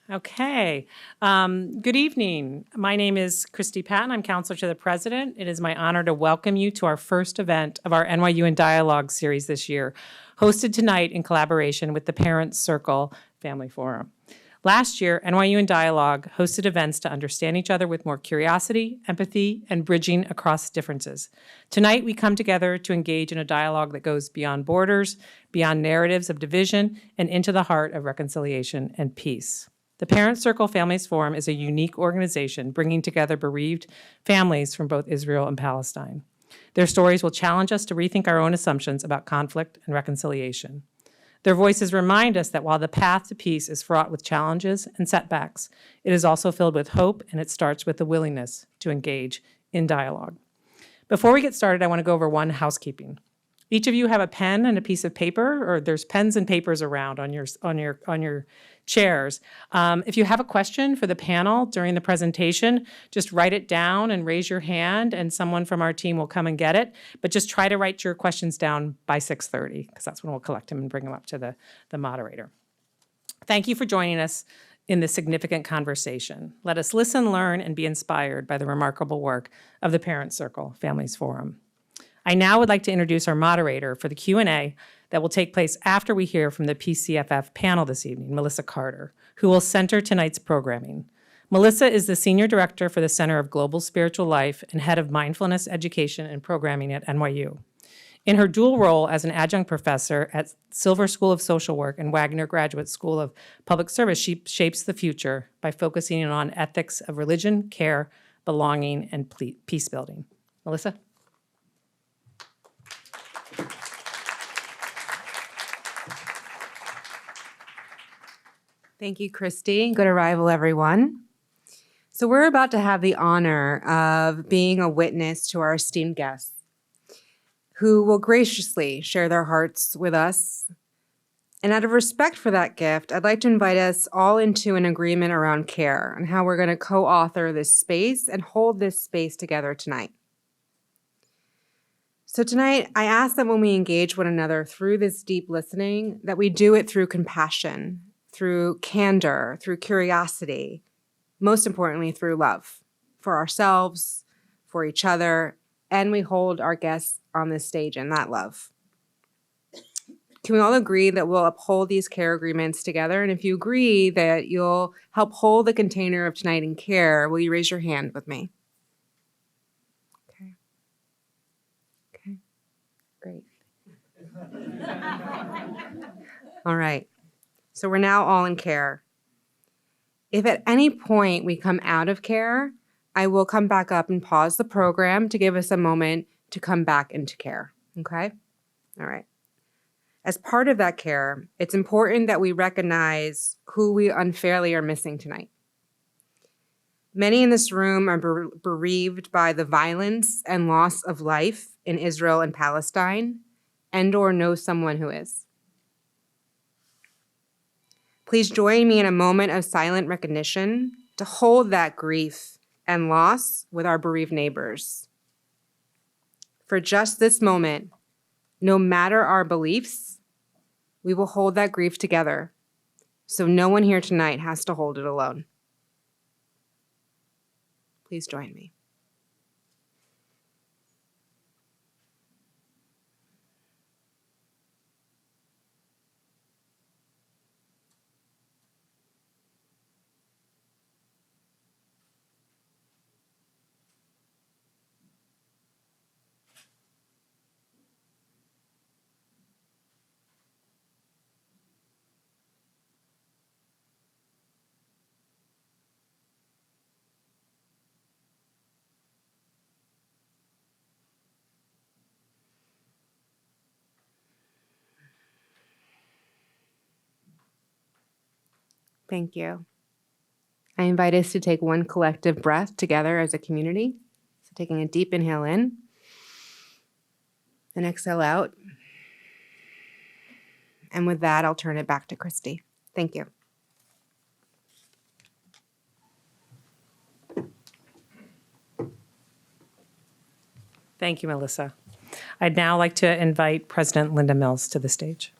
Okay. Good evening. My name is Christy Patton. I'm counselor to the president. It is my honor to welcome you to our first event of our NYU in Dialogue series this year, hosted tonight in collaboration with the Parents Circle Family Forum. Last year, NYU in Dialogue hosted events to understand each other with more curiosity, empathy, and bridging across differences. Tonight, we come together to engage in a dialogue that goes beyond borders, beyond narratives of division, and into the heart of reconciliation and peace. The Parents Circle Families Forum is a unique organization bringing together bereaved families from both Israel and Palestine. Their stories will challenge us to rethink our own assumptions about conflict and reconciliation. Their voices remind us that while the path to peace is fraught with challenges and setbacks, it is also filled with hope, and it starts with the willingness to engage in dialogue. Before we get started, I want to go over one housekeeping. Each of you have a pen and a piece of paper, or there's pens and papers around on your chairs. If you have a question for the panel during the presentation, just write it down and raise your hand, and someone from our team will come and get it. But just try to write your questions down by 6:30, because that's when we'll collect them and bring them up to the moderator. Thank you for joining us in this significant conversation. Let us listen, learn, and be inspired by the remarkable work of the Parents Circle Families Forum. I now would like to introduce our moderator for the Q&A that will take place after we hear from the PCFF panel this evening, Melissa Carter, who will center tonight's programming. Melissa is the Senior Director for the Center of Global Spiritual Life and Head of Mindfulness Education and Programming at NYU. In her dual role as an adjunct professor at Silver School of Social Work and Wagner Graduate School of Public Service, she shapes the future by focusing on ethics of religion, care, belonging, and peace building. Melissa? Thank you, Christy. Good arrival, everyone. So we're about to have the honor of being a witness to our esteemed guests who will graciously share their hearts with us. And out of respect for that gift, I'd like to invite us all into an agreement around care and how we're going to co-author this space and hold this space together tonight. So tonight, I ask that when we engage one another through this deep listening, that we do it through compassion, through candor, through curiosity, most importantly, through love for ourselves, for each other, and we hold our guests on this stage in that love. Can we all agree that we'll uphold these care agreements together? And if you agree that you'll help hold the container of tonight in care, will you raise your hand with me? Okay, great. All right. So we're now all in care. If at any point we come out of care, I will come back up and pause the program to give us a moment to come back into care, okay? All right. As part of that care, it's important that we recognize who we unfairly are missing tonight. Many in this room are bereaved by the violence and loss of life in Israel and Palestine, and/or know someone who is. Please join me in a moment of silent recognition to hold that grief and loss with our bereaved neighbors. For just this moment, no matter our beliefs, we will hold that grief together, so no one here tonight has to hold it alone. Please join me. Thank you. I invite us to take one collective breath together as a community. So taking a deep inhale in and exhale out. And with that, I'll turn it back to Christy. Thank you. Thank you, Melissa. I'd now like to invite President Linda Mills to the stage.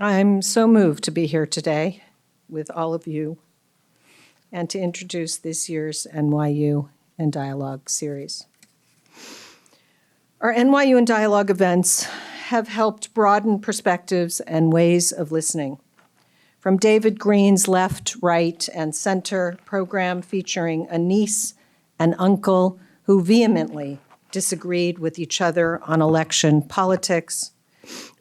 I'm so moved to be here today with all of you and to introduce this year's NYU in Dialogue series. Our NYU in Dialogue events have helped broaden perspectives and ways of listening. From David Green's Left, Right, and Center program featuring a niece and uncle who vehemently disagreed with each other on election politics,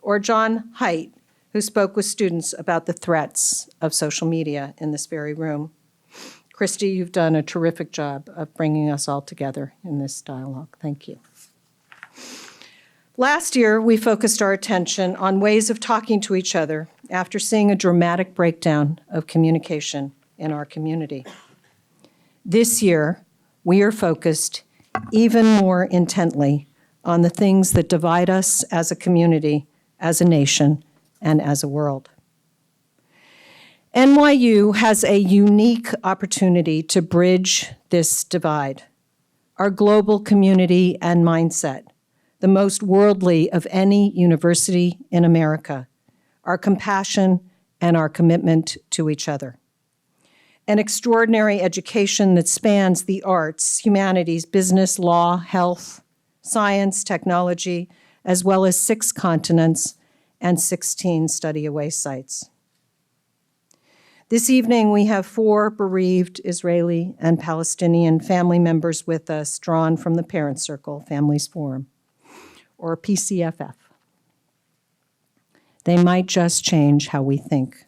or John Haidt, who spoke with students about the threats of social media in this very room. Christy, you've done a terrific job of bringing us all together in this dialogue. Thank you. Last year, we focused our attention on ways of talking to each other after seeing a dramatic breakdown of communication in our community. This year, we are focused even more intently on the things that divide us as a community, as a nation, and as a world. NYU has a unique opportunity to bridge this divide. Our global community and mindset, the most worldly of any university in America, our compassion and our commitment to each other. An extraordinary education that spans the arts, humanities, business, law, health, science, technology, as well as 6 continents and 16 study-away sites. This evening, we have 4 bereaved Israeli and Palestinian family members with us, drawn from the Parent Circle Families Forum, or PCFF. They might just change how we think.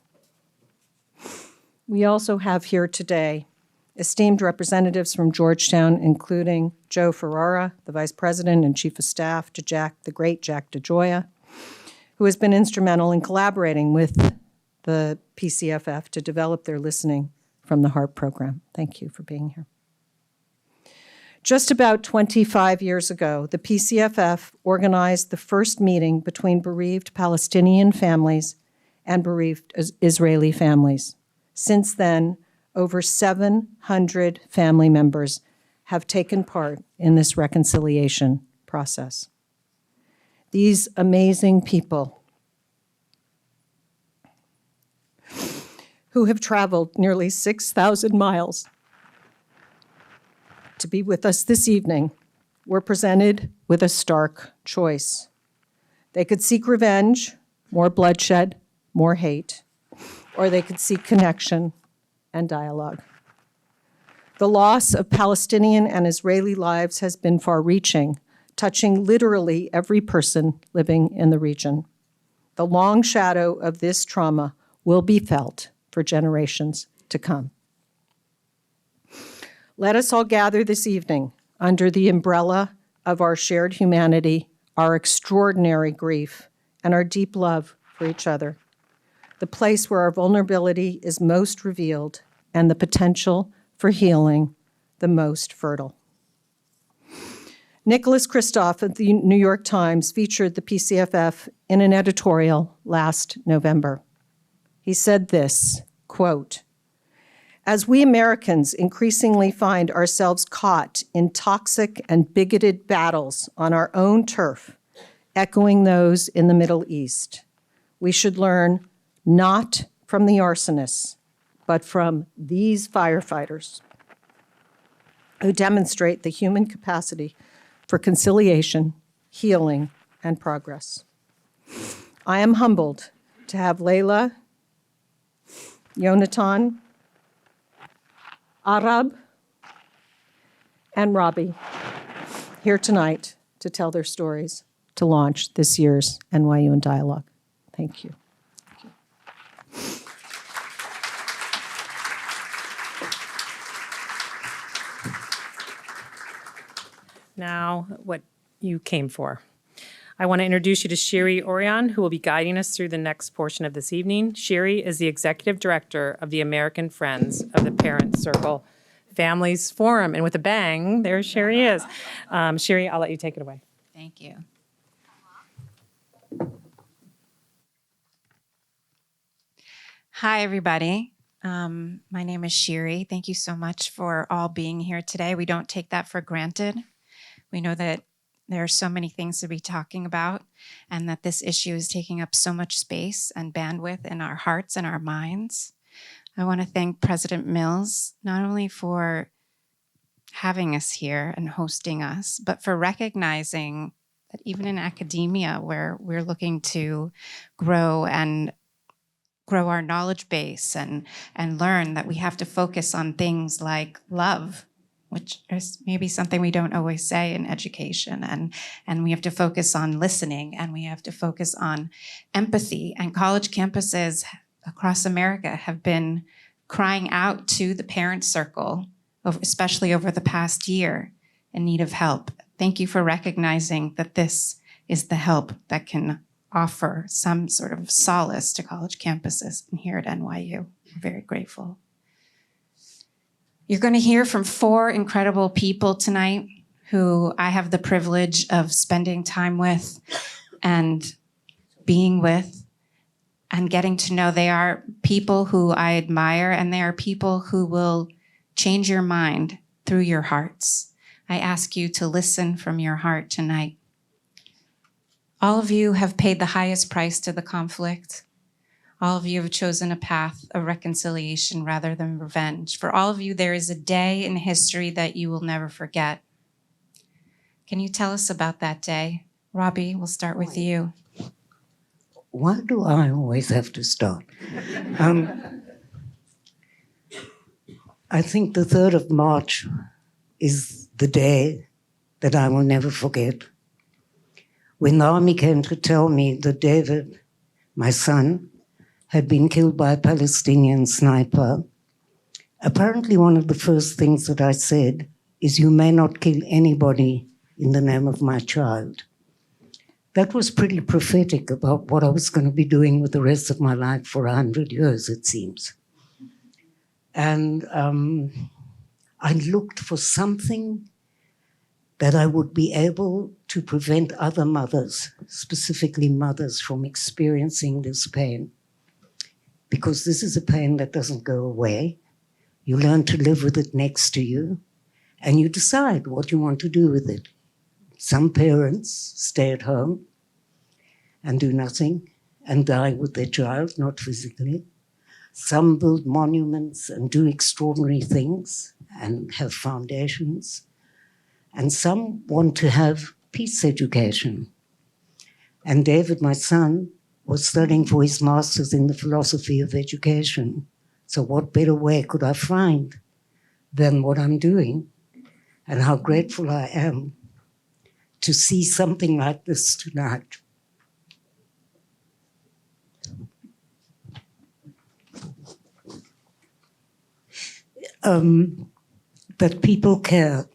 We also have here today esteemed representatives from Georgetown, including Joe Ferrara, the Vice President and Chief of Staff to the great Jack DeGioia, who has been instrumental in collaborating with the PCFF to develop their Listening from the Heart program. Thank you for being here. Just about 25 years ago, the PCFF organized the first meeting between bereaved Palestinian families and bereaved Israeli families. Since then, over 700 family members have taken part in this reconciliation process. These amazing people who have traveled nearly 6,000 miles to be with us this evening were presented with a stark choice. They could seek revenge, more bloodshed, more hate, or they could seek connection and dialogue. The loss of Palestinian and Israeli lives has been far-reaching, touching literally every person living in the region. The long shadow of this trauma will be felt for generations to come. Let us all gather this evening under the umbrella of our shared humanity, our extraordinary grief, and our deep love for each other, the place where our vulnerability is most revealed and the potential for healing the most fertile. Nicholas Kristof of the New York Times featured the PCFF in an editorial last November. He said this, quote, "As we Americans increasingly find ourselves caught in toxic and bigoted battles on our own turf, echoing those in the Middle East, we should learn not from the arsonists, but from these firefighters who demonstrate the human capacity for conciliation, healing, and progress. I am humbled to have Layla, Yonatan, Arab, and Robbie here tonight to tell their stories to launch this year's NYU in Dialogue. Thank you. Now, what you came for. I want to introduce you to Shiri Orion, who will be guiding us through the next portion of this evening. Shiri is the Executive Director of the American Friends of the Parent Circle Families Forum. And with a bang, there Shiri is. Shiri, I'll let you take it away. Thank you. Hi, everybody. My name is Shiri. Thank you so much for all being here today. We don't take that for granted. We know that there are so many things to be talking about, and that this issue is taking up so much space and bandwidth in our hearts and our minds. I want to thank President Mills, not only for having us here and hosting us, but for recognizing that even in academia, where we're looking to grow our knowledge base and learn, that we have to focus on things like love, which is maybe something we don't always say in education. And we have to focus on listening, and we have to focus on empathy. And college campuses across America have been crying out to the parent circle, especially over the past year, in need of help. Thank you for recognizing that this is the help that can offer some sort of solace to college campuses. And here at NYU, we're very grateful. You're going to hear from 4 incredible people tonight who I have the privilege of spending time with and being with and getting to know. They are people who I admire, and they are people who will change your mind through your hearts. I ask you to listen from your heart tonight. All of you have paid the highest price to the conflict. All of you have chosen a path of reconciliation rather than revenge. For all of you, there is a day in history that you will never forget. Can you tell us about that day? Robbie, we'll start with you. Why do I always have to start? I think the 3rd of March is the day that I will never forget. When the army came to tell me that David, my son, had been killed by a Palestinian sniper, apparently one of the first things that I said is, "You may not kill anybody in the name of my child." That was pretty prophetic about what I was going to be doing with the rest of my life for 100 years, it seems. And I looked for something that I would be able to prevent other mothers, specifically mothers, from experiencing this pain. Because this is a pain that doesn't go away. You learn to live with it next to you, and you decide what you want to do with it. Some parents stay at home and do nothing and die with their child, not physically. Some build monuments and do extraordinary things and have foundations. And some want to have peace education. And David, my son, was studying for his master's in the philosophy of education. So what better way could I find than what I'm doing? And how grateful I am to see something like this tonight. That people care,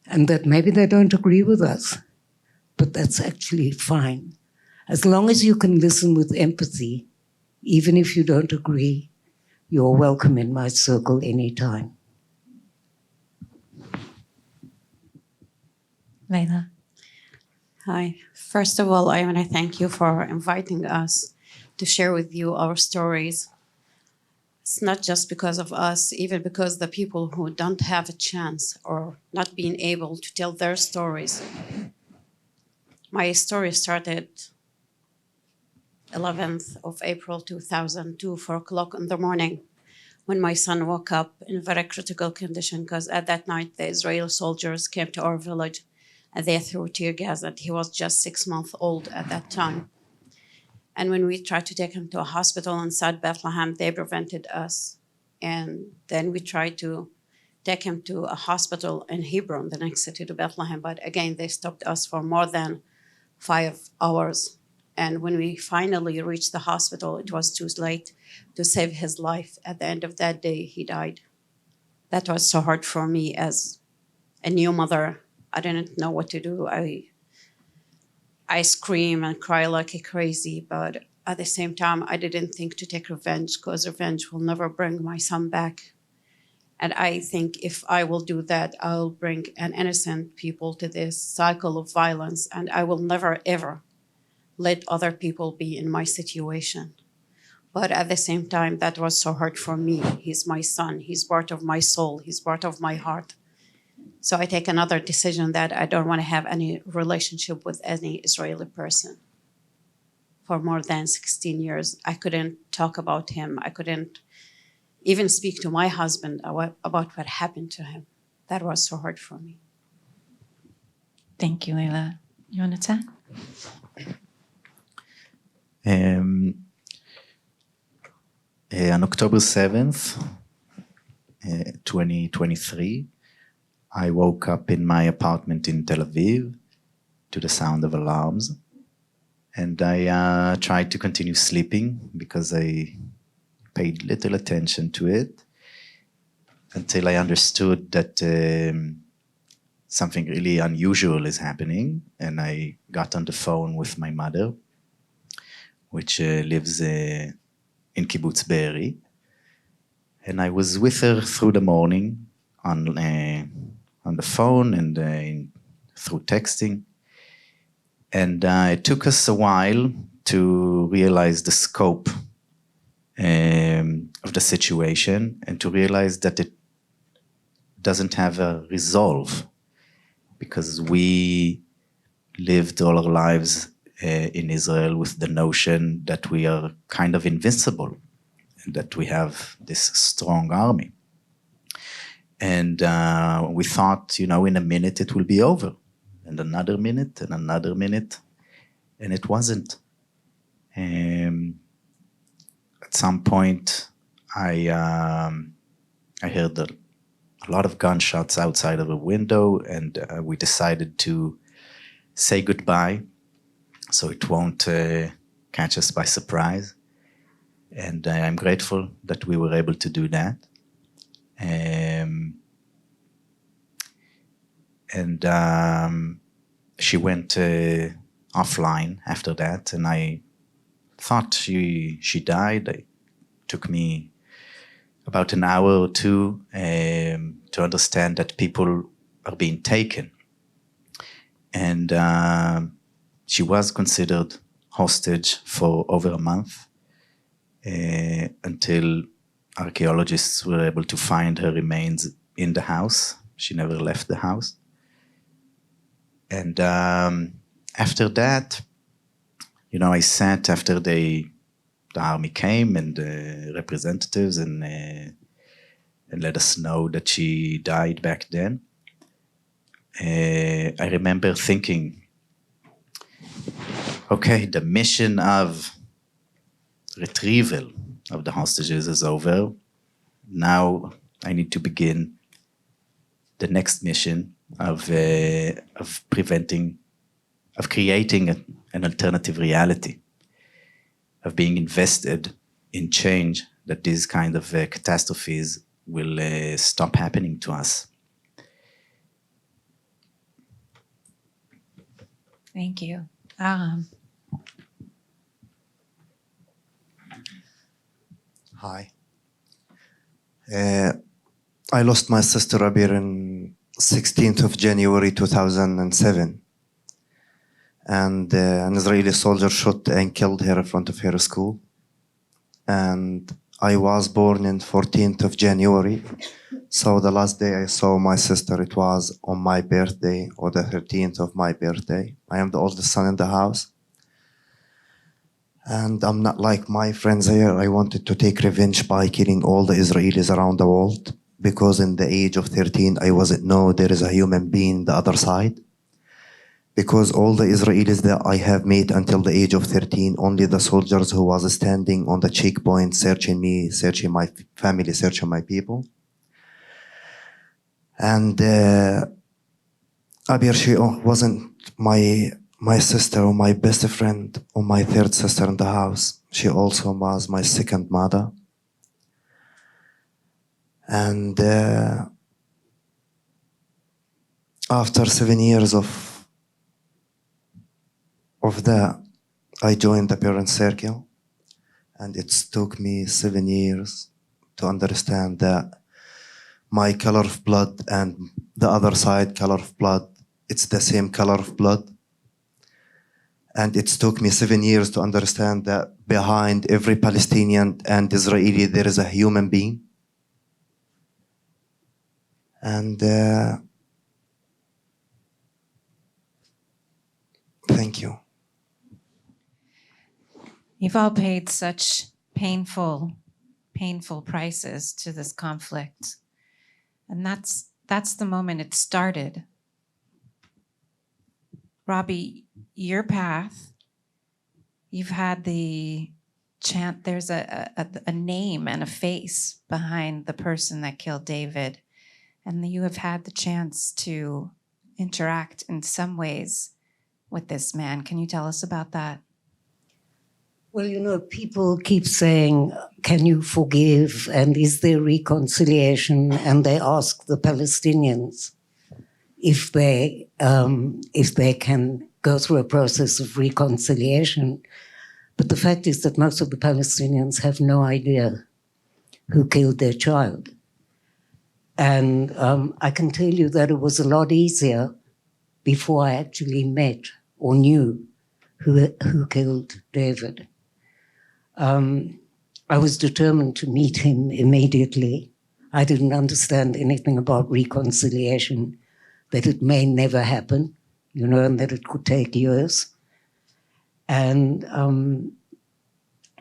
and that maybe they don't agree with us, but that's actually fine. As long as you can listen with empathy, even if you don't agree, you're welcome in my circle anytime. Layla. Hi. First of all, I want to thank you for inviting us to share with you our stories. It's not just because of us, even because the people who don't have a chance or not being able to tell their stories. My story started 11th of April 2002, 4 o'clock in the morning, when my son woke up in a very critical condition, because at that night the Israeli soldiers came to our village and they threw tear gas, and he was just 6 months old at that time. And when we tried to take him to a hospital inside Bethlehem, they prevented us. And then we tried to take him to a hospital in Hebron, the next city to Bethlehem. But again, they stopped us for more than 5 hours. And when we finally reached the hospital, it was too late to save his life. At the end of that day, he died. That was so hard for me as a new mother. I didn't know what to do. I scream and cry like a crazy, but at the same time, I didn't think to take revenge, because revenge will never bring my son back. And I think if I will do that, I'll bring an innocent people to this cycle of violence, and I will never, ever let other people be in my situation. But at the same time, that was so hard for me. He's my son. He's part of my soul. He's part of my heart. So I take another decision that I don't want to have any relationship with any Israeli person. For more than 16 years, I couldn't talk about him. I couldn't even speak to my husband about what happened to him. That was so hard for me. Thank you, Leila. Yonatan? On October 7th, 2023, I woke up in my apartment in Tel Aviv to the sound of alarms. And I tried to continue sleeping because I paid little attention to it until I understood that something really unusual is happening. And I got on the phone with my mother, which lives in Kibbutz Be'eri. And I was with her through the morning on the phone and through texting. And it took us a while to realize the scope of the situation and to realize that it doesn't have a resolve, because we lived all our lives in Israel with the notion that we are kind of invincible and that we have this strong army. And we thought, in a minute it will be over. And another minute, and another minute, and it wasn't. At some point, I heard a lot of gunshots outside of a window, and we decided to say goodbye so it won't catch us by surprise. And I'm grateful that we were able to do that. She went offline after that, and I thought she died. It took me about an hour or two to understand that people are being taken. And she was considered hostage for over a month until archaeologists were able to find her remains in the house. She never left the house. And after that, I sat after the army came and representatives and let us know that she died back then. I remember thinking, okay, the mission of retrieval of the hostages is over. Now I need to begin the next mission of creating an alternative reality, of being invested in change, that these kind of catastrophes will stop happening to us. Thank you. Hi. I lost my sister Abir in 16th of January 2007. And an Israeli soldier shot and killed her in front of her school. And I was born in 14th of January. So the last day I saw my sister, it was on my birthday, or the 13th of my birthday. I am the oldest son in the house. And I'm not like my friends here. I wanted to take revenge by killing all the Israelis around the world, because in the age of 13, I wasn't know there is a human being the other side. Because all the Israelis that I have met until the age of 13, only the soldiers who was standing on the checkpoint searching me, searching my family, searching my people. And Abir, she wasn't my sister or my best friend or my third sister in the house. She also was my second mother. And after 7 years of that, I joined the parent circle, and it took me 7 years to understand that my color of blood and the other side color of blood, it's the same color of blood. And it took me 7 years to understand that behind every Palestinian and Israeli, there is a human being. And Thank you. You've all paid such painful prices to this conflict. And that's the moment it started. Robbie, your path, you've had the chance, there's a name and a face behind the person that killed David. And you have had the chance to interact in some ways with this man. Can you tell us about that? Well, you know, people keep saying, can you forgive? And is there reconciliation? And they ask the Palestinians if they can go through a process of reconciliation. But the fact is that most of the Palestinians have no idea who killed their child. And I can tell you that it was a lot easier before I actually met or knew who killed David. I was determined to meet him immediately. I didn't understand anything about reconciliation, that it may never happen, you know, and that it could take years. And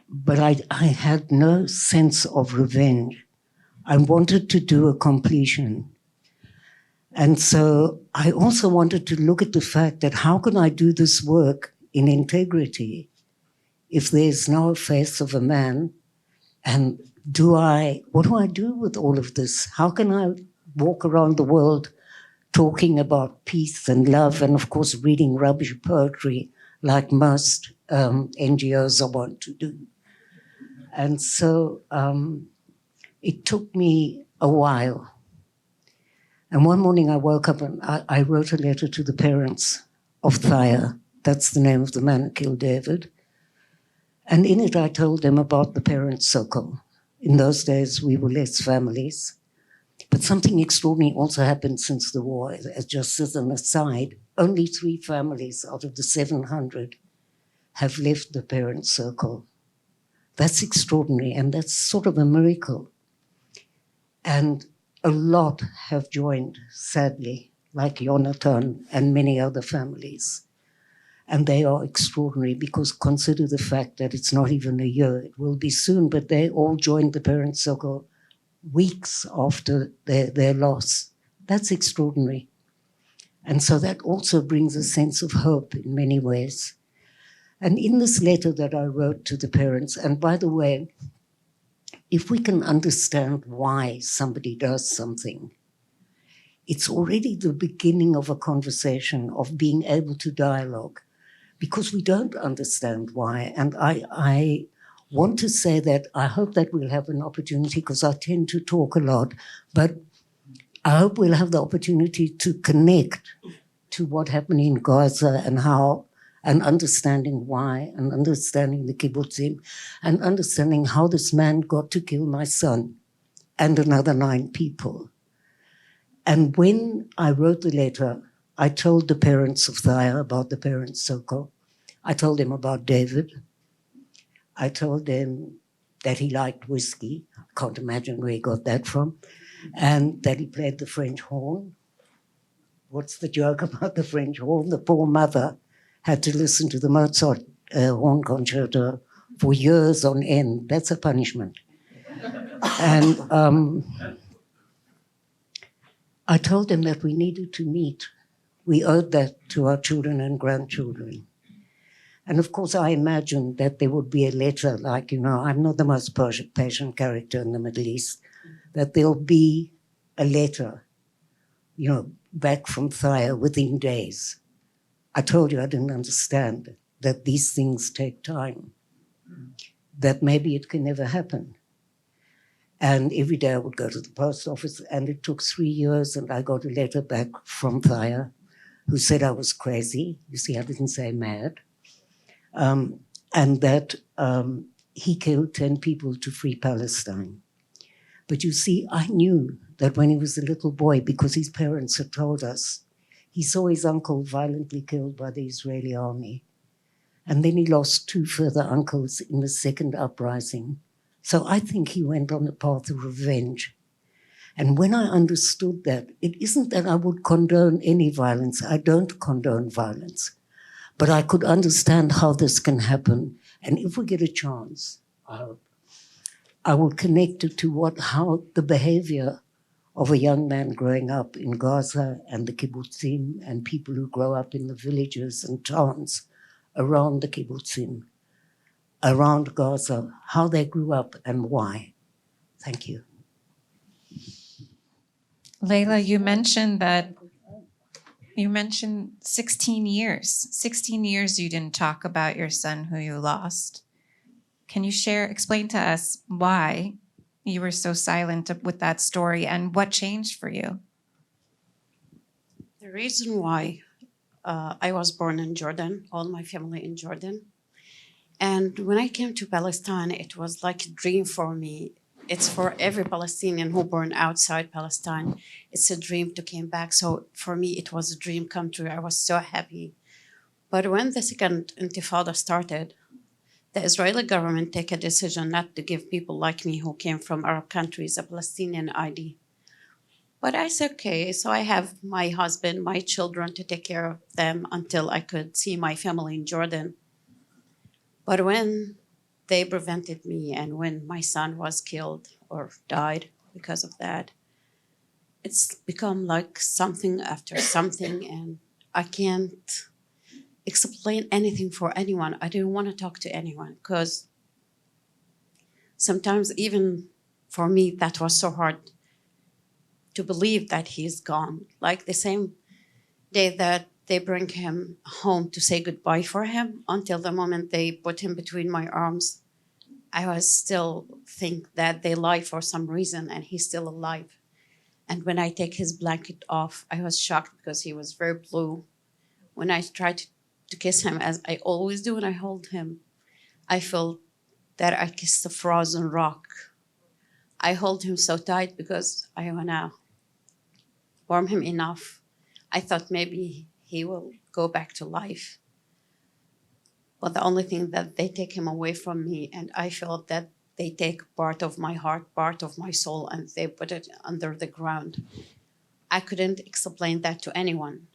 but I had no sense of revenge. I wanted to do a completion. And so I also wanted to look at the fact that how can I do this work in integrity if there's no face of a man? And what do I do with all of this? How can I walk around the world talking about peace and love and, of course, reading rubbish poetry like most NGOs are wont to do? And so it took me a while. And one morning I woke up and I wrote a letter to the parents of Thaya. That's the name of the man who killed David. And in it I told them about the parent circle. In those days we were less families. But something extraordinary also happened since the war. Just as an aside, only 3 families out of the 700 have left the parent circle. That's extraordinary, and that's sort of a miracle. And a lot have joined, sadly, like Jonathan and many other families. And they are extraordinary because consider the fact that it's not even a year. It will be soon, but they all joined the parent circle weeks after their loss. That's extraordinary. And so that also brings a sense of hope in many ways. And in this letter that I wrote to the parents, and by the way, if we can understand why somebody does something, it's already the beginning of a conversation, of being able to dialogue, because we don't understand why. And I want to say that I hope that we'll have an opportunity, because I tend to talk a lot, but I hope we'll have the opportunity to connect to what happened in Gaza and how, and understanding why, and understanding the kibbutzim, and understanding how this man got to kill my son and another 9 people. And when I wrote the letter, I told the parents of Thaya about the parent circle. I told them about David. I told them that he liked whiskey. I can't imagine where he got that from. And that he played the French horn. What's the joke about the French horn? The poor mother had to listen to the Mozart horn concerto for years on end. That's a punishment. And I told them that we needed to meet. We owed that to our children and grandchildren. And of course, I imagined that there would be a letter like, you know, I'm not the most patient character in the Middle East, that there'll be a letter, you know, back from Thaya within days. I told you I didn't understand that these things take time, that maybe it can never happen. And every day I would go to the post office, and it took 3 years, and I got a letter back from Thaya who said I was crazy. You see, I didn't say mad. And that he killed 10 people to free Palestine. But you see, I knew that when he was a little boy, because his parents had told us, he saw his uncle violently killed by the Israeli army. And then he lost 2 further uncles in the second uprising. So I think he went on a path of revenge. And when I understood that, it isn't that I would condone any violence. I don't condone violence. But I could understand how this can happen. And if we get a chance, I will connect it to how the behavior of a young man growing up in Gaza and the kibbutzim and people who grow up in the villages and towns around the kibbutzim, around Gaza, how they grew up and why. Thank you. Layla, you mentioned 16 years. 16 years you didn't talk about your son who you lost. Can you explain to us why you were so silent with that story and what changed for you? The reason why I was born in Jordan, all my family in Jordan. And when I came to Palestine, it was like a dream for me. It's for every Palestinian who born outside Palestine. It's a dream to come back. So for me, it was a dream come true. I was so happy. But when the second Intifada started, the Israeli government take a decision not to give people like me who came from Arab countries a Palestinian ID. But I said, okay, so I have my husband, my children to take care of them until I could see my family in Jordan. But when they prevented me and when my son was killed or died because of that, it's become like something after something, and I can't explain anything for anyone. I didn't want to talk to anyone because sometimes even for me, that was so hard to believe that he's gone. Like the same day that they bring him home to say goodbye for him, until the moment they put him between my arms, I was still think that they lie for some reason and he's still alive. And when I take his blanket off, I was shocked because he was very blue. When I tried to kiss him, as I always do when I hold him, I felt that I kissed a frozen rock. I hold him so tight because I want to warm him enough. I thought maybe he will go back to life. But the only thing that they take him away from me, and I felt that they take part of my heart, part of my soul, and they put it under the ground. I couldn't explain that to anyone,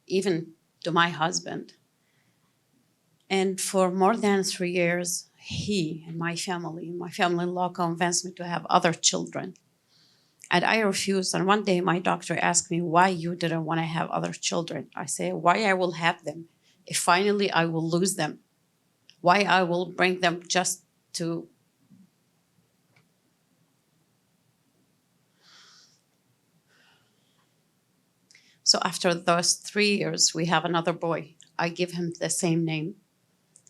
even to my husband. And for more than 3 years, he and my family-in-law convinced me to have other children. And I refused. And one day my doctor asked me why you didn't want to have other children. I say, why I will have them if finally I will lose them? Why I will bring them just to... So after those 3 years, we have another boy. I give him the same name,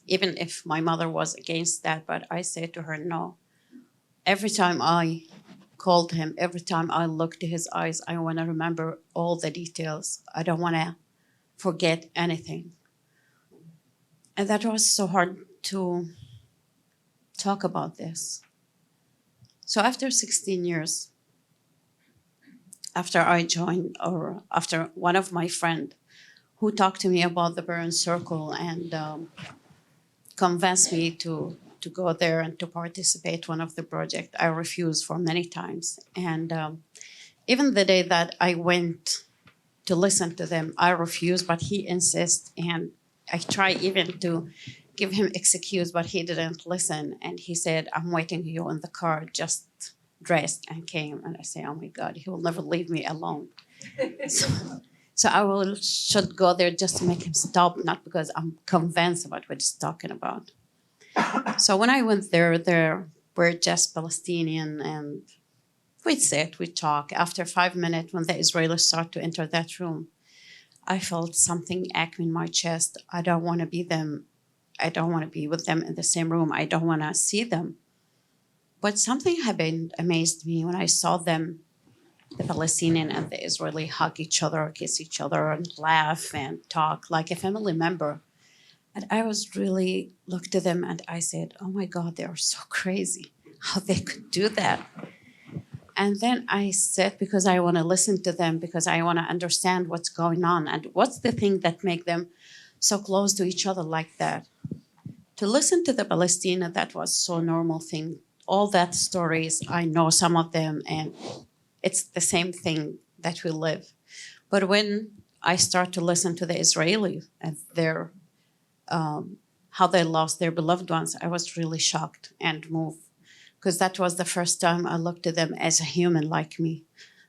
even if my mother was against that, but I say to her, no. Every time I called him, every time I look to his eyes, I want to remember all the details. I don't want to forget anything. And that was so hard to talk about this. So after 16 years, after I joined, or after one of my friends who talked to me about the Burn Circle and convinced me to go there and to participate one of the project, I refused for many times. And even the day that I went to listen to them, I refused, but he insists, and I try even to give him excuse, but he didn't listen. And he said, I'm waiting you in the car, just dressed, and came. And I say, oh my God, he will never leave me alone. So I should go there just to make him stop, not because I'm convinced about what he's talking about. So when I went there were just Palestinian, and we sit, we talk. After 5 minutes, when the Israelis start to enter that room, I felt something ache in my chest. I don't want to be them. I don't want to be with them in the same room. I don't want to see them. But something happened, amazed me when I saw them, the Palestinian and the Israeli, hug each other, kiss each other, and laugh and talk like a family member. And I was really looked to them and I said, oh my God, they are so crazy how they could do that. And then I said, because I want to listen to them, because I want to understand what's going on and what's the thing that make them so close to each other like that. To listen to the Palestinian, that was so normal thing. All that stories, I know some of them, and it's the same thing that we live. But when I start to listen to the Israeli and their how they lost their beloved ones, I was really shocked and moved, because that was the first time I looked at them as a human like me.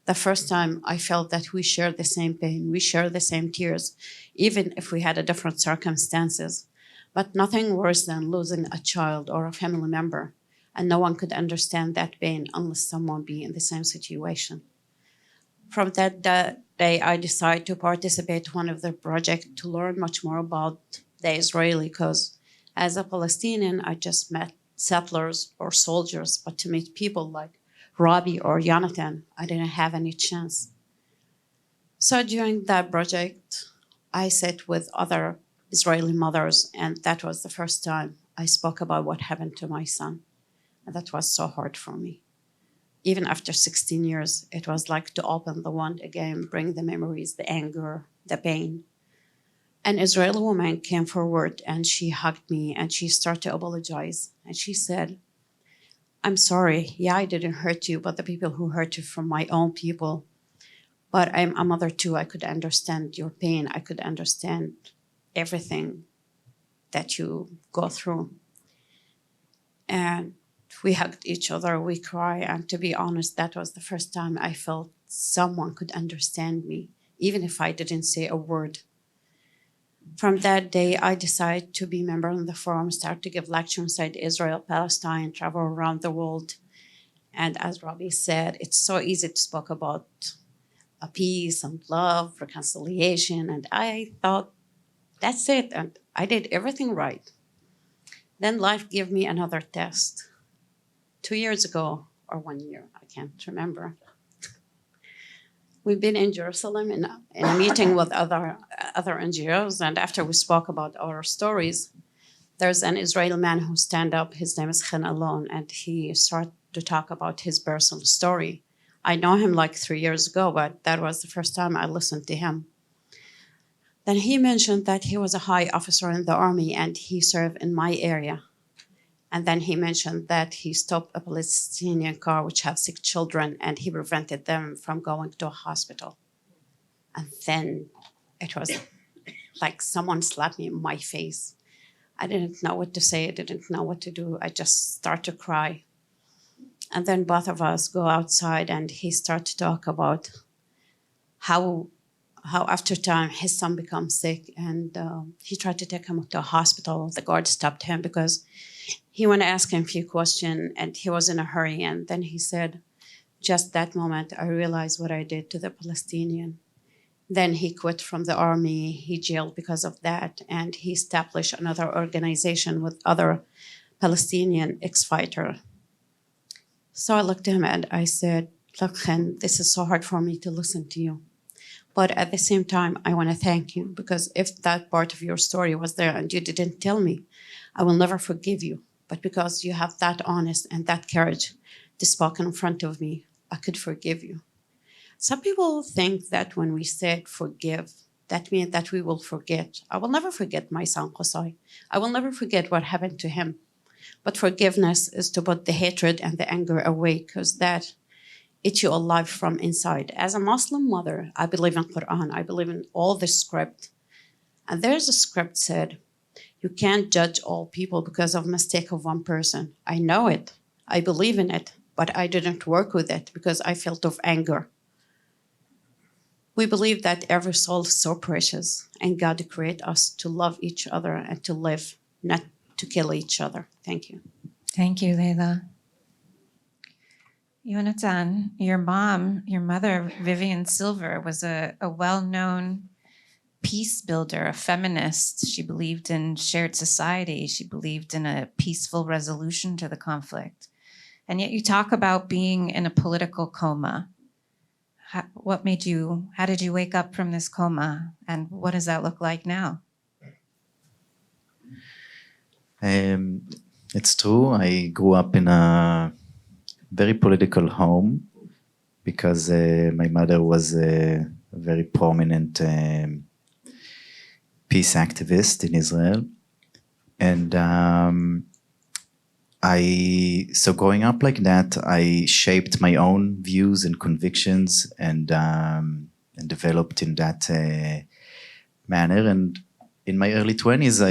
The first time I felt that we share the same pain, we share the same tears, even if we had a different circumstances. But nothing worse than losing a child or a family member, and no one could understand that pain unless someone be in the same situation. From that day, I decided to participate in one of the projects to learn much more about the Israeli, because as a Palestinian, I just met settlers or soldiers, but to meet people like Robbie or Jonathan, I didn't have any chance. So during that project, I sat with other Israeli mothers, and that was the first time I spoke about what happened to my son. And that was so hard for me. Even after 16 years, it was like to open the wound again, bring the memories, the anger, the pain. An Israeli woman came forward and she hugged me and she started to apologize. And she said, "I'm sorry. Yeah, I didn't hurt you, but the people who hurt you from my own people. But I'm a mother too. I could understand your pain. I could understand everything that you go through." And we hugged each other, we cried, and to be honest, that was the first time I felt someone could understand me, even if I didn't say a word. From that day, I decided to be a member in the forum, start to give lectures inside Israel, Palestine, travel around the world. And as Robbie said, it's so easy to speak about peace and love, reconciliation, and I thought, that's it, and I did everything right. Then life gave me another test. 2 years ago, or 1 year, I can't remember. We've been in Jerusalem in a meeting with other NGOs, and after we spoke about our stories, there's an Israeli man who stand up, his name is Chen Alon, and he started to talk about his personal story. I know him like 3 years ago, but that was the first time I listened to him. Then he mentioned that he was a high officer in the army and he served in my area. And then he mentioned that he stopped a Palestinian car which had 6 children and he prevented them from going to a hospital. And then it was like someone slapped me in my face. I didn't know what to say. I didn't know what to do. I just started to cry. And then both of us go outside and he started to talk about how after time his son becomes sick and he tried to take him to a hospital. The guard stopped him because he wanted to ask him a few questions and he was in a hurry. And then he said, just that moment, I realized what I did to the Palestinian. Then he quit from the army, he jailed because of that, and he established another organization with other Palestinian ex-fighter. So I looked at him and I said, look, Chen, this is so hard for me to listen to you. But at the same time, I want to thank you because if that part of your story was there and you didn't tell me, I will never forgive you. But because you have that honest and that courage to speak in front of me, I could forgive you. Some people think that when we said forgive, that means that we will forget. I will never forget my son Qusay. I will never forget what happened to him. But forgiveness is to put the hatred and the anger away because that eats you alive from inside. As a Muslim mother, I believe in Quran. I believe in all the script. And there's a script said, you can't judge all people because of mistake of one person. I know it. I believe in it. But I didn't work with it because I felt of anger. We believe that every soul is so precious and God created us to love each other and to live, not to kill each other. Thank you. Thank you, Leila. Yonatan, your mom, your mother, Vivian Silver, was a well-known peace builder, a feminist. She believed in shared society. She believed in a peaceful resolution to the conflict. And yet you talk about being in a political coma. How did you wake up from this coma? And what does that look like now? It's true. I grew up in a very political home because my mother was a very prominent peace activist in Israel. And so growing up like that, I shaped my own views and convictions and developed in that manner. And in my early 20s,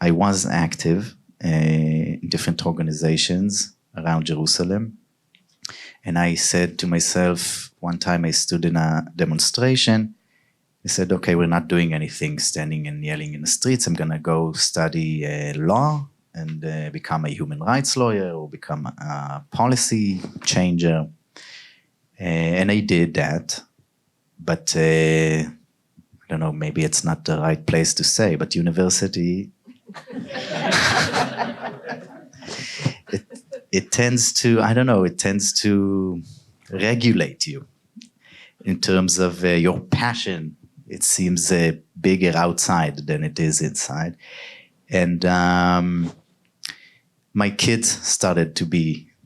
I was active in different organizations around Jerusalem. And I said to myself, one time I stood in a demonstration. I said, okay, we're not doing anything standing and yelling in the streets. I'm going to go study law and become a human rights lawyer or become a policy changer. And I did that. But I don't know, maybe it's not the right place to say, but university, it tends to, I don't know, it tends to regulate you in terms of your passion. It seems bigger outside than it is inside. And my kids started to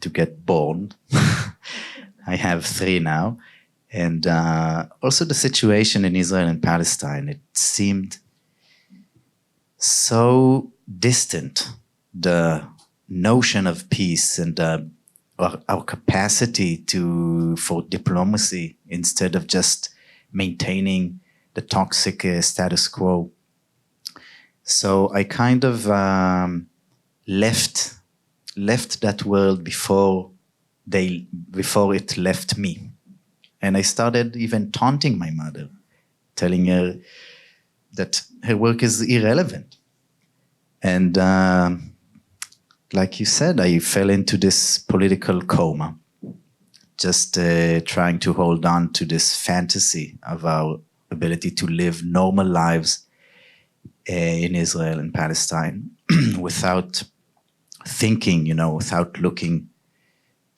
get born. I have 3 now. And also the situation in Israel and Palestine, it seemed so distant. The notion of peace and our capacity for diplomacy instead of just maintaining the toxic status quo. So I kind of left that world before it left me. And I started even taunting my mother, telling her that her work is irrelevant. And like you said, I fell into this political coma, just trying to hold on to this fantasy of our ability to live normal lives in Israel and Palestine without thinking, without looking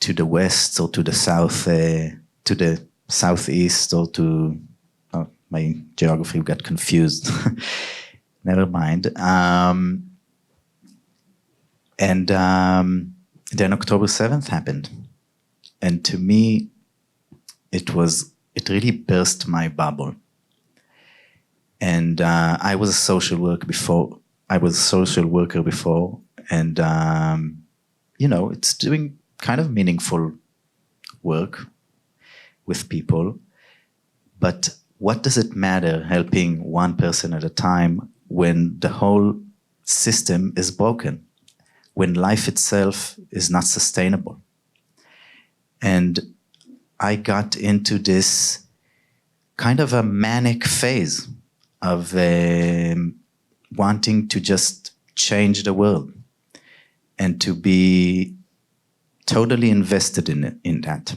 to the west or to the south, to the southeast or to, my geography got confused. Never mind. And then October 7th happened. And to me, it really burst my bubble. And I was a social worker before. And, it's doing kind of meaningful work with people. But what does it matter helping one person at a time when the whole system is broken, when life itself is not sustainable? And I got into this kind of a manic phase of wanting to just change the world and to be totally invested in that.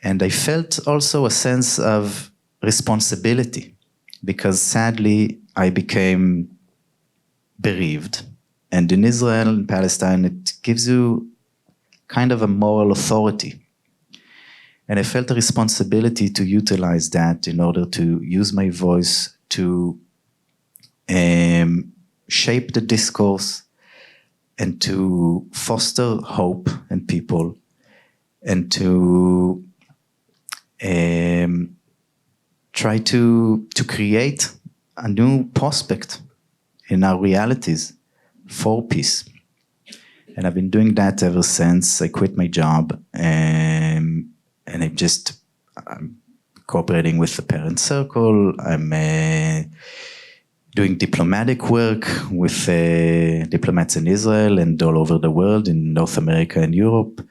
And I felt also a sense of responsibility because sadly I became bereaved. And in Israel and Palestine, it gives you kind of a moral authority. And I felt a responsibility to utilize that in order to use my voice to shape the discourse and to foster hope in people and to try to create a new prospect in our realities for peace. And I've been doing that ever since I quit my job, and I'm cooperating with the Parent Circle. I'm doing diplomatic work with diplomats in Israel and all over the world, in North America and Europe,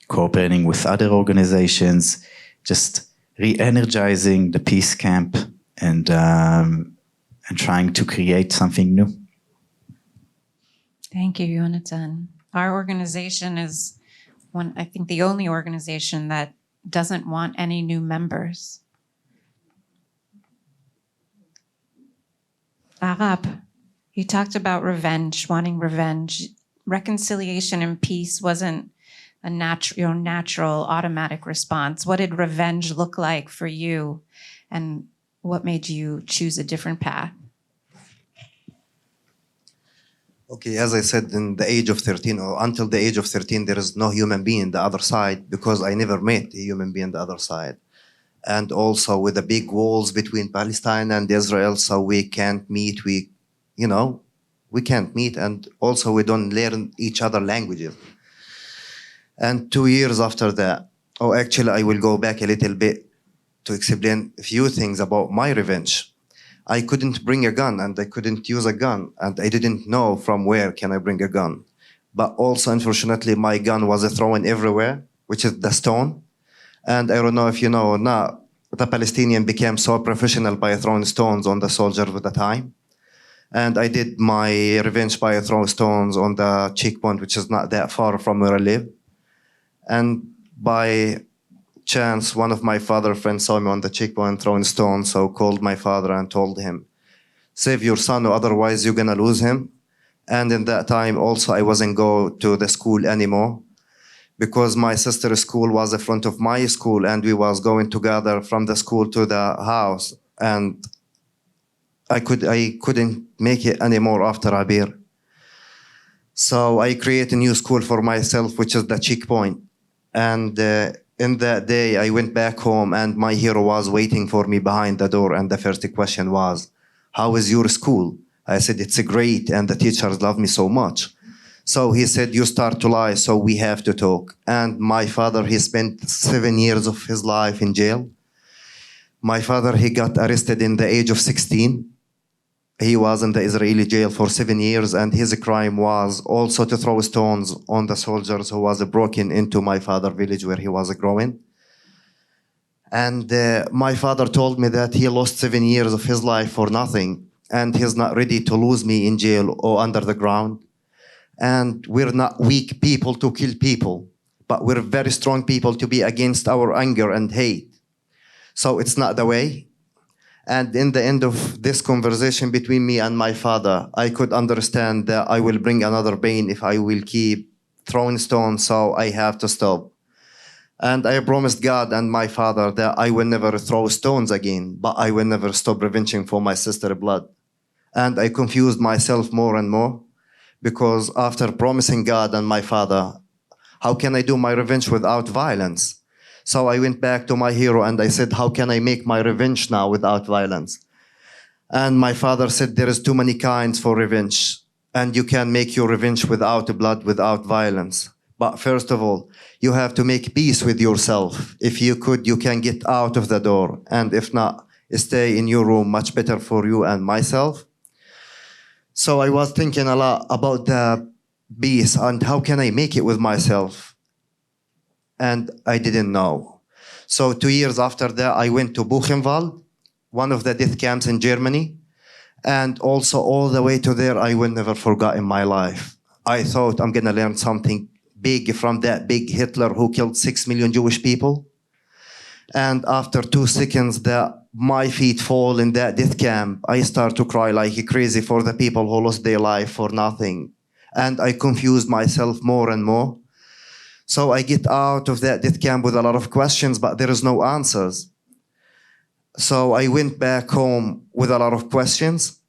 cooperating with other organizations, just re-energizing the peace camp and trying to create something new. Thank you, Yonatan. Our organization is I think the only organization that doesn't want any new members. Arab, you talked about revenge, wanting revenge. Reconciliation and peace wasn't your natural automatic response. What did revenge look like for you, and what made you choose a different path? Okay, as I said, in the age of 13 or until the age of 13, there is no human being on the other side because I never met a human being on the other side. And also with the big walls between Palestine and Israel, so we can't meet, we can't meet, and also we don't learn each other languages. And 2 years after that, actually I will go back a little bit to explain a few things about my revenge. I couldn't bring a gun and I couldn't use a gun and I didn't know from where can I bring a gun. But also, unfortunately, my gun was thrown everywhere, which is the stone. And I don't know if you know, now the Palestinian became so professional by throwing stones on the soldiers at the time. And I did my revenge by throwing stones on the checkpoint, which is not that far from where I live. And by chance, one of my father friends saw me on the checkpoint throwing stones, so called my father and told him, save your son or otherwise you're gonna lose him. And in that time also I wasn't go to the school anymore because my sister's school was in front of my school and we was going together from the school to the house. And I couldn't make it anymore after Abir. So I created a new school for myself, which is the checkpoint. And in that day, I went back home and my hero was waiting for me behind the door. And the first question was, how is your school? I said, it's great. And the teachers love me so much. So he said, you start to lie, so we have to talk. And my father, he spent 7 years of his life in jail. My father, he got arrested in the age of 16. He was in the Israeli jail for 7 years, and his crime was also to throw stones on the soldiers who was broken into my father's village where he was growing. And my father told me that he lost 7 years of his life for nothing, and he's not ready to lose me in jail or under the ground. And we're not weak people to kill people, but we're very strong people to be against our anger and hate. So it's not the way. And in the end of this conversation between me and my father, I could understand that I will bring another pain if I will keep throwing stones, so I have to stop. And I promised God and my father that I will never throw stones again, but I will never stop revenging for my sister's blood. And I confused myself more and more, because after promising God and my father, how can I do my revenge without violence? So I went back to my hero and I said, how can I make my revenge now without violence? And my father said, there is too many kinds for revenge, and you can make your revenge without blood, without violence. But first of all, you have to make peace with yourself. If you could, you can get out of the door. And if not, stay in your room, much better for you and myself. So I was thinking a lot about the peace and how can I make it with myself? And I didn't know. So 2 years after that, I went to Buchenwald, one of the death camps in Germany. And also all the way to there, I will never forget in my life. I thought I'm gonna learn something big from that big Hitler who killed 6 million Jewish people. And after 2 seconds that my feet fall in that death camp, I start to cry like crazy for the people who lost their life for nothing. And I confused myself more and more. So I get out of that death camp with a lot of questions, but there is no answers. So I went back home with a lot of questions.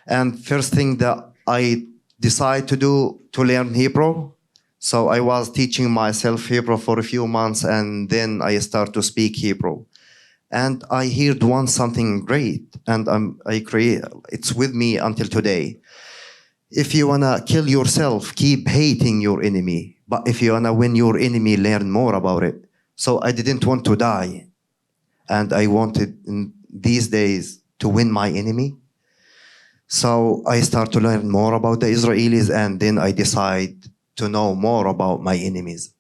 And first thing that I decided to do to learn Hebrew. So I was teaching myself Hebrew for a few months, and then I start to speak Hebrew. And I heard once something great, and it's with me until today. If you wanna kill yourself, keep hating your enemy. But if you wanna win your enemy, learn more about it. So I didn't want to die. And I wanted in these days to win my enemy. So I start to learn more about the Israelis, and then I decide to know more about my enemies.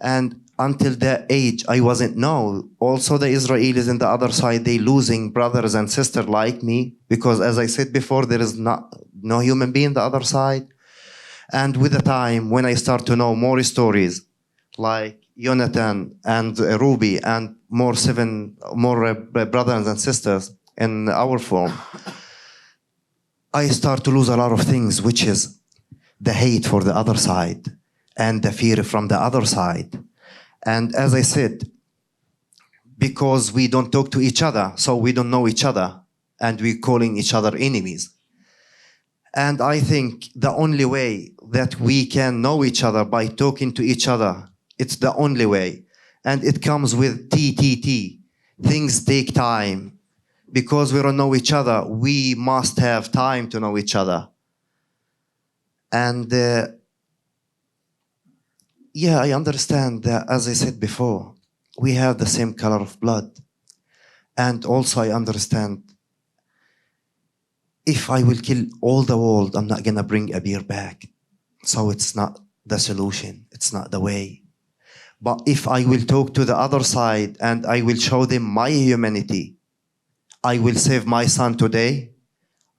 And until that age, I wasn't know. Also the Israelis on the other side, they losing brothers and sisters like me, because as I said before, there is no human being on the other side. And with the time, when I start to know more stories, like Jonathan and Ruby and more brothers and sisters in our form, I start to lose a lot of things, which is the hate for the other side and the fear from the other side. And as I said, because we don't talk to each other, so we don't know each other, and we're calling each other enemies. And I think the only way that we can know each other by talking to each other, it's the only way. And it comes with TTT. Things take time. Because we don't know each other, we must have time to know each other. And yeah, I understand that, as I said before, we have the same color of blood. And also I understand if I will kill all the world, I'm not gonna bring a beer back. So it's not the solution. It's not the way. But if I will talk to the other side and I will show them my humanity, I will save my son today.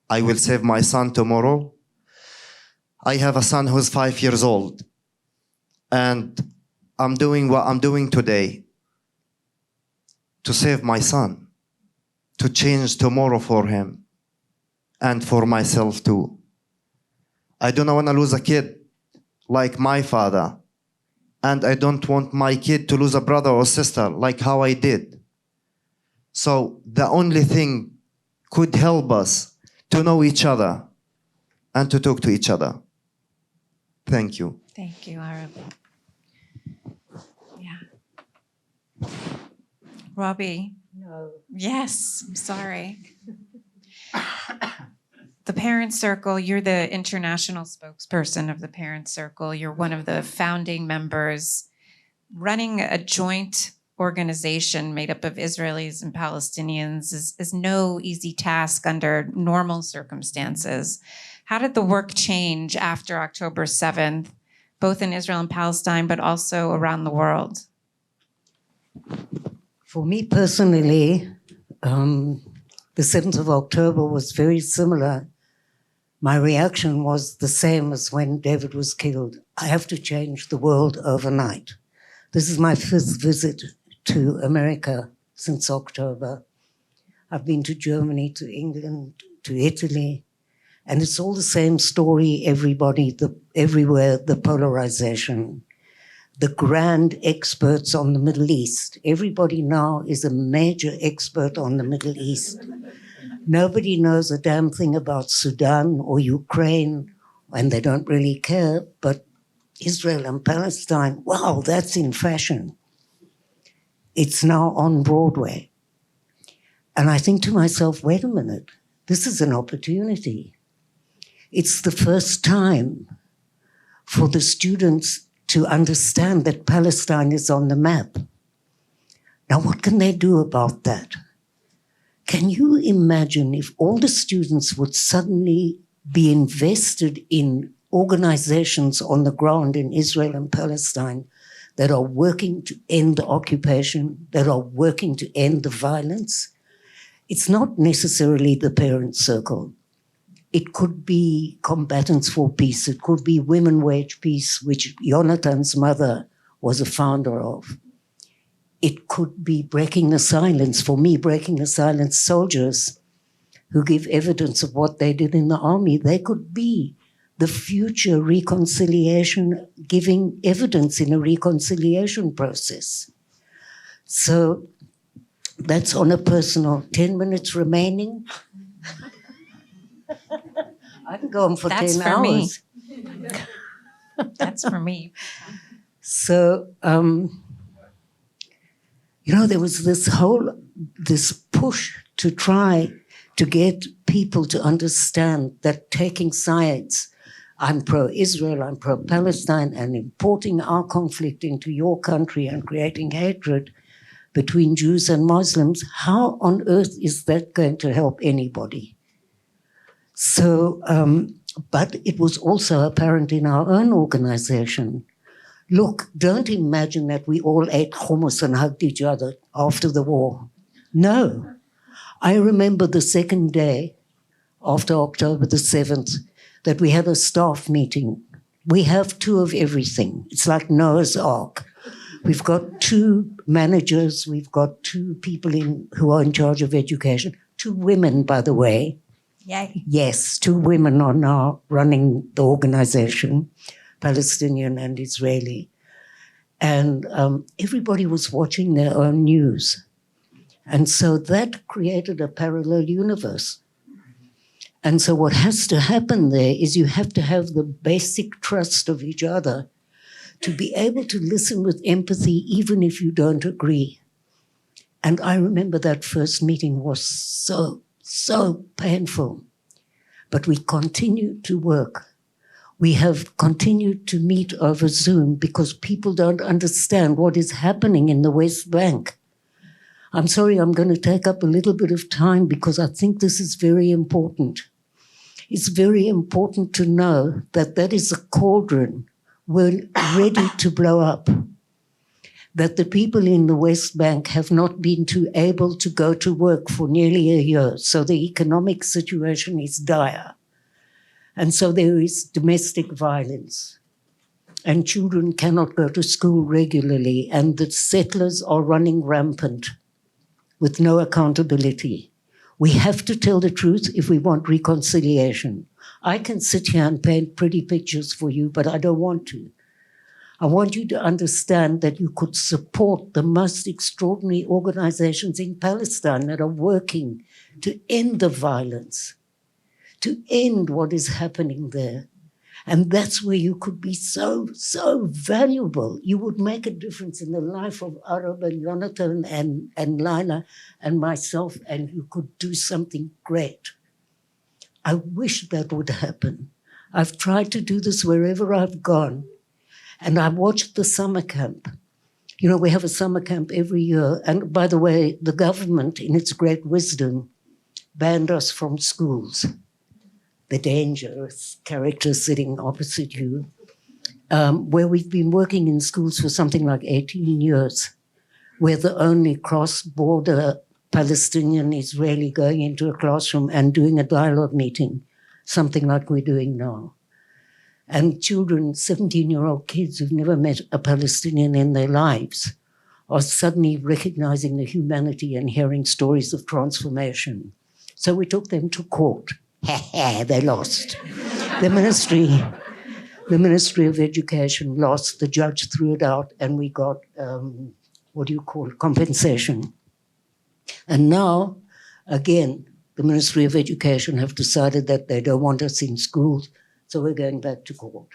I will save my son tomorrow. I have a son who's 5 years old, and I'm doing what I'm doing today to save my son, to change tomorrow for him and for myself too. I don't want to lose a kid like my father, and I don't want my kid to lose a brother or sister like how I did. So the only thing could help us to know each other and to talk to each other. Thank you. Thank you, Arab. Yeah. Robbie? No. Yes, I'm sorry. The Parent Circle, you're the international spokesperson of the Parent Circle. You're one of the founding members. Running a joint organization made up of Israelis and Palestinians is no easy task under normal circumstances. How did the work change after October 7th, both in Israel and Palestine, but also around the world? For me personally, the 7th of October was very similar. My reaction was the same as when David was killed. I have to change the world overnight. This is my first visit to America since October. I've been to Germany, to England, to Italy, and it's all the same story, everywhere, the polarization. The grand experts on the Middle East. Everybody now is a major expert on the Middle East. Nobody knows a damn thing about Sudan or Ukraine, and they don't really care, but Israel and Palestine, wow, that's in fashion. It's now on Broadway. And I think to myself, wait a minute, this is an opportunity. It's the first time for the students to understand that Palestine is on the map. Now, what can they do about that? Can you imagine if all the students would suddenly be invested in organizations on the ground in Israel and Palestine that are working to end the occupation, that are working to end the violence? It's not necessarily the Parent Circle. It could be Combatants for Peace. It could be Women Wage Peace, which Jonathan's mother was a founder of. It could be Breaking the Silence, for me, Breaking the Silence soldiers who give evidence of what they did in the army. They could be the future reconciliation, giving evidence in a reconciliation process. So that's on a personal. 10 minutes remaining. I can go on for That's 10 for hours. me. That's for me. So, there was this push to try to get people to understand that taking sides, I'm pro-Israel, I'm pro-Palestine, and importing our conflict into your country and creating hatred between Jews and Muslims, how on earth is that going to help anybody? So, but it was also apparent in our own organization. Look, don't imagine that we all ate hummus and hugged each other after the war. No. I remember the second day after October the 7th that we had a staff meeting. We have 2 of everything. It's like Noah's Ark. We've got 2 managers. We've got 2 people who are in charge of education. 2 women, by the way. Yay. Yes, 2 women are now running the organization, Palestinian and Israeli. And everybody was watching their own news. And so that created a parallel universe. And so what has to happen there is you have to have the basic trust of each other to be able to listen with empathy even if you don't agree. And I remember that first meeting was so painful. But we continued to work. We have continued to meet over Zoom because people don't understand what is happening in the West Bank. I'm sorry, I'm going to take up a little bit of time because I think this is very important. it's very important to know that that is a cauldron we're ready to blow up. That the people in the West Bank have not been able to go to work for nearly a year. So the economic situation is dire. And so there is domestic violence. And children cannot go to school regularly. And the settlers are running rampant with no accountability. We have to tell the truth if we want reconciliation. I can sit here and paint pretty pictures for you, but I don't want to. I want you to understand that you could support the most extraordinary organizations in Palestine that are working to end the violence, to end what is happening there. And that's where you could be so, so valuable. You would make a difference in the life of Arab and Jonathan and Lila and myself, and you could do something great. I wish that would happen. I've tried to do this wherever I've gone. And I watched the summer camp. You know, we have a summer camp every year. And by the way, the government, in its great wisdom, banned us from schools. The dangerous character sitting opposite you, where we've been working in schools for something like 18 years. We're the only cross-border Palestinian Israeli going into a classroom and doing a dialogue meeting, something like we're doing now. And children, 17-year-old kids who've never met a Palestinian in their lives, are suddenly recognizing the humanity and hearing stories of transformation. So we took them to court. They lost. The Ministry of Education lost. The judge threw it out, and we got, compensation. And now, again, the Ministry of Education have decided that they don't want us in schools, so we're going back to court.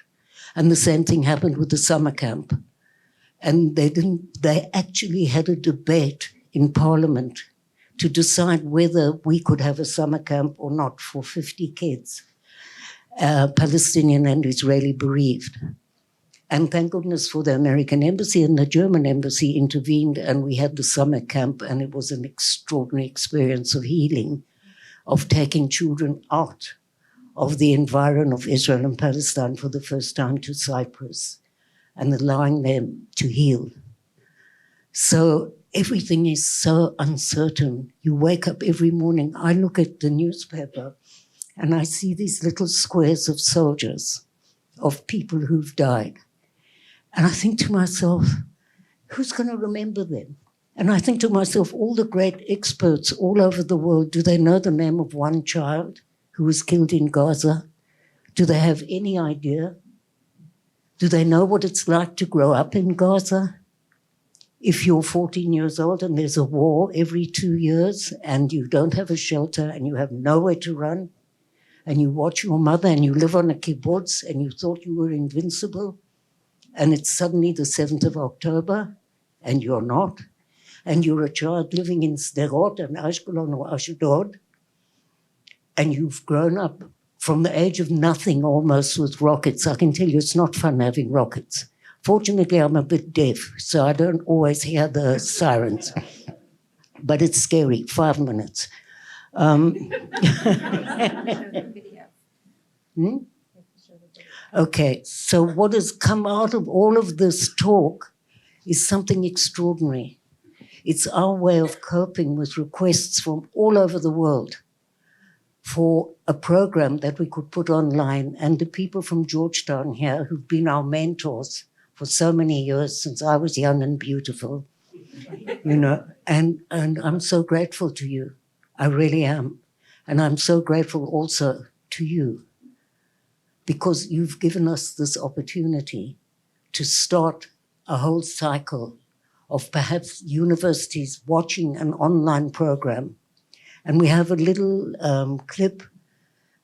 And the same thing happened with the summer camp. And they actually had a debate in Parliament to decide whether we could have a summer camp or not for 50 kids, Palestinian and Israeli bereaved. And thank goodness for the American embassy, and the German embassy intervened, and we had the summer camp, and it was an extraordinary experience of healing, of taking children out of the environment of Israel and Palestine for the first time to Cyprus and allowing them to heal. So everything is so uncertain. You wake up every morning, I look at the newspaper and I see these little squares of soldiers, of people who've died. And I think to myself, who's going to remember them? And I think to myself, all the great experts all over the world, do they know the name of one child who was killed in Gaza? Do they have any idea? Do they know what it's like to grow up in Gaza? If you're 14 years old and there's a war every 2 years and you don't have a shelter and you have nowhere to run and you watch your mother and you live on a kibbutz and you thought you were invincible and it's suddenly the 7th of October and you're not, and you're a child living in Sderot and Ashkelon or Ashdod, and you've grown up from the age of nothing almost with rockets. I can tell you it's not fun having rockets. Fortunately, I'm a bit deaf, so I don't always hear the sirens. But it's scary, 5 minutes. Okay, so what has come out of all of this talk is something extraordinary. It's our way of coping with requests from all over the world for a program that we could put online. And the people from Georgetown here, who've been our mentors for so many years, since I was young and beautiful, you know, and I'm so grateful to you. I really am. And I'm so grateful also to you, because you've given us this opportunity to start a whole cycle of perhaps universities watching an online program. And we have a little clip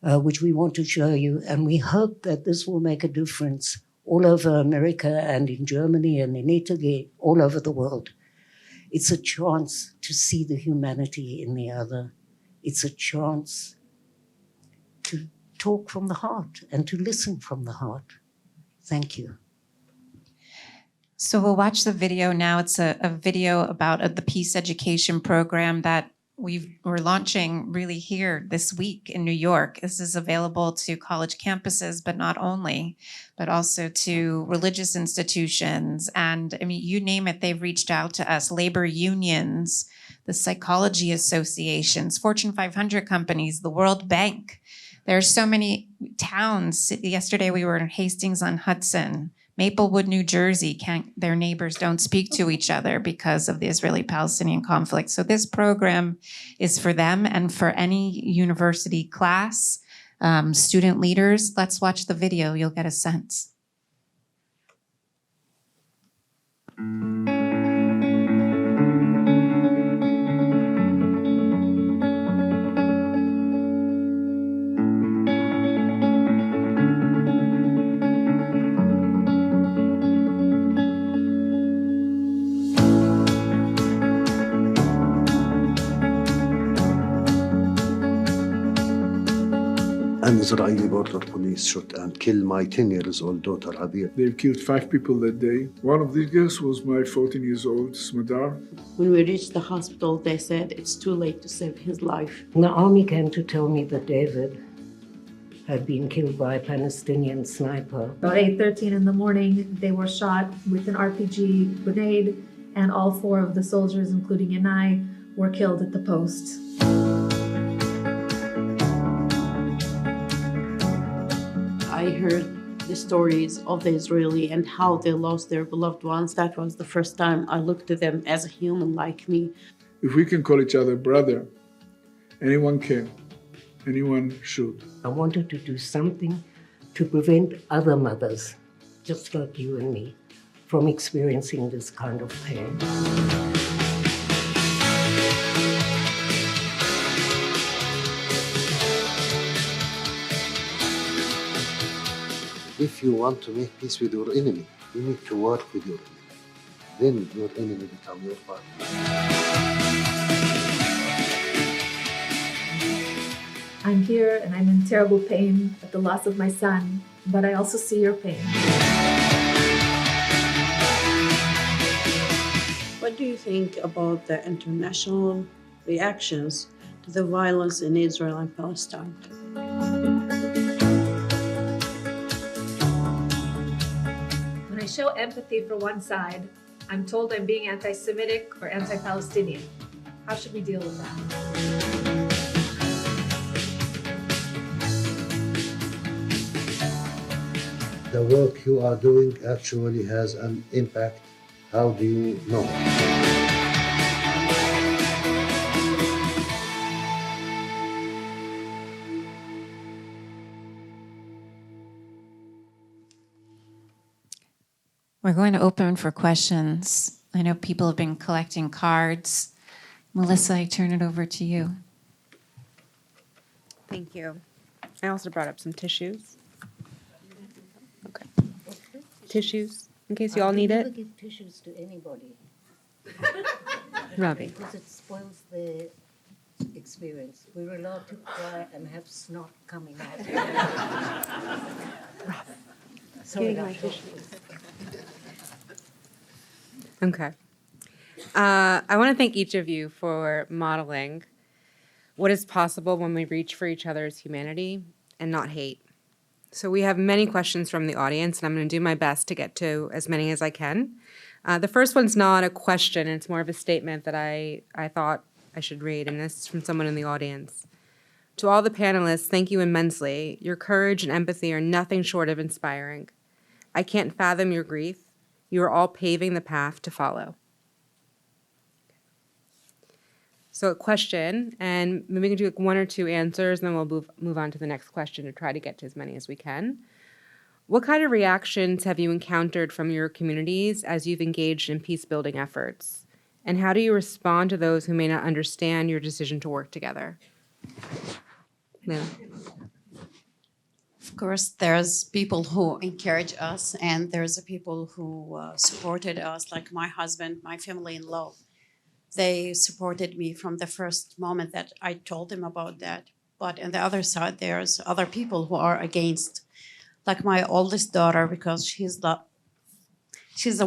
which we want to show you, and we hope that this will make a difference all over America and in Germany and in Italy, all over the world. It's a chance to see the humanity in the other. It's a chance to talk from the heart and to listen from the heart. Thank you. So we'll watch the video now. It's a video about the peace education program that we're launching really here this week in New York. This is available to college campuses, but not only, but also to religious institutions. And I mean, you name it, they've reached out to us, labor unions, the psychology associations, Fortune 500 companies, the World Bank. There are so many towns. Yesterday we were in Hastings-on-Hudson, Maplewood, New Jersey. Their neighbors don't speak to each other because of the Israeli-Palestinian conflict. So this program is for them and for any university class, student leaders. Let's watch the video. You'll get a sense. An Israeli border police shot and killed my 10-year-old daughter, Abir. They killed 5 people that day. One of these girls was my 14-year-old Smadar. When we reached the hospital, they said it's too late to save his life. Naomi came to tell me that David had been killed by a Palestinian sniper. About 8:13 in the morning, they were shot with an RPG grenade, and all 4 of the soldiers, including Yanai, were killed at the post. I heard the stories of the Israeli and how they lost their beloved ones. That was the first time I looked at them as a human like me. If we can call each other brother, anyone can. Anyone should. I wanted to do something to prevent other mothers, just like you and me, from experiencing this kind of pain. If you want to make peace with your enemy, you need to work with your enemy. Then your enemy become your partner. I'm here and I'm in terrible pain at the loss of my son, but I also see your pain. What do you think about the international reactions to the violence in Israel and Palestine? When I show empathy for one side, I'm told I'm being anti-Semitic or anti-Palestinian. How should we deal with that? The work you are doing actually has an impact. How do you know? We're going to open for questions. I know people have been collecting cards. Melissa, I turn it over to you. Thank you. I also brought up some tissues. Okay. Tissues, in case you all need never it. give tissues to anybody Robbie. because it spoils the experience. We're allowed to cry and have snot coming out. Sorry, Getting my Dr. tissues. Okay. I want to thank each of you for modeling what is possible when we reach for each other's humanity and not hate. So we have many questions from the audience, and I'm going to do my best to get to as many as I can. The first one's not a question, it's more of a statement that I thought I should read, and this is from someone in the audience. To all the panelists, thank you immensely. Your courage and empathy are nothing short of inspiring. I can't fathom your grief. You are all paving the path to follow. So a question, and maybe we can do like 1 or 2 answers, and then we'll move on to the next question to try to get to as many as we can. What kind of reactions have you encountered from your communities as you've engaged in peace-building efforts? And how do you respond to those who may not understand your decision to work together? Leila. Of course, there's people who encourage us, and there's people who supported us, like my husband, my family-in-law. They supported me from the first moment that I told them about that. But on the other side, there's other people who are against, like my oldest daughter, because she's the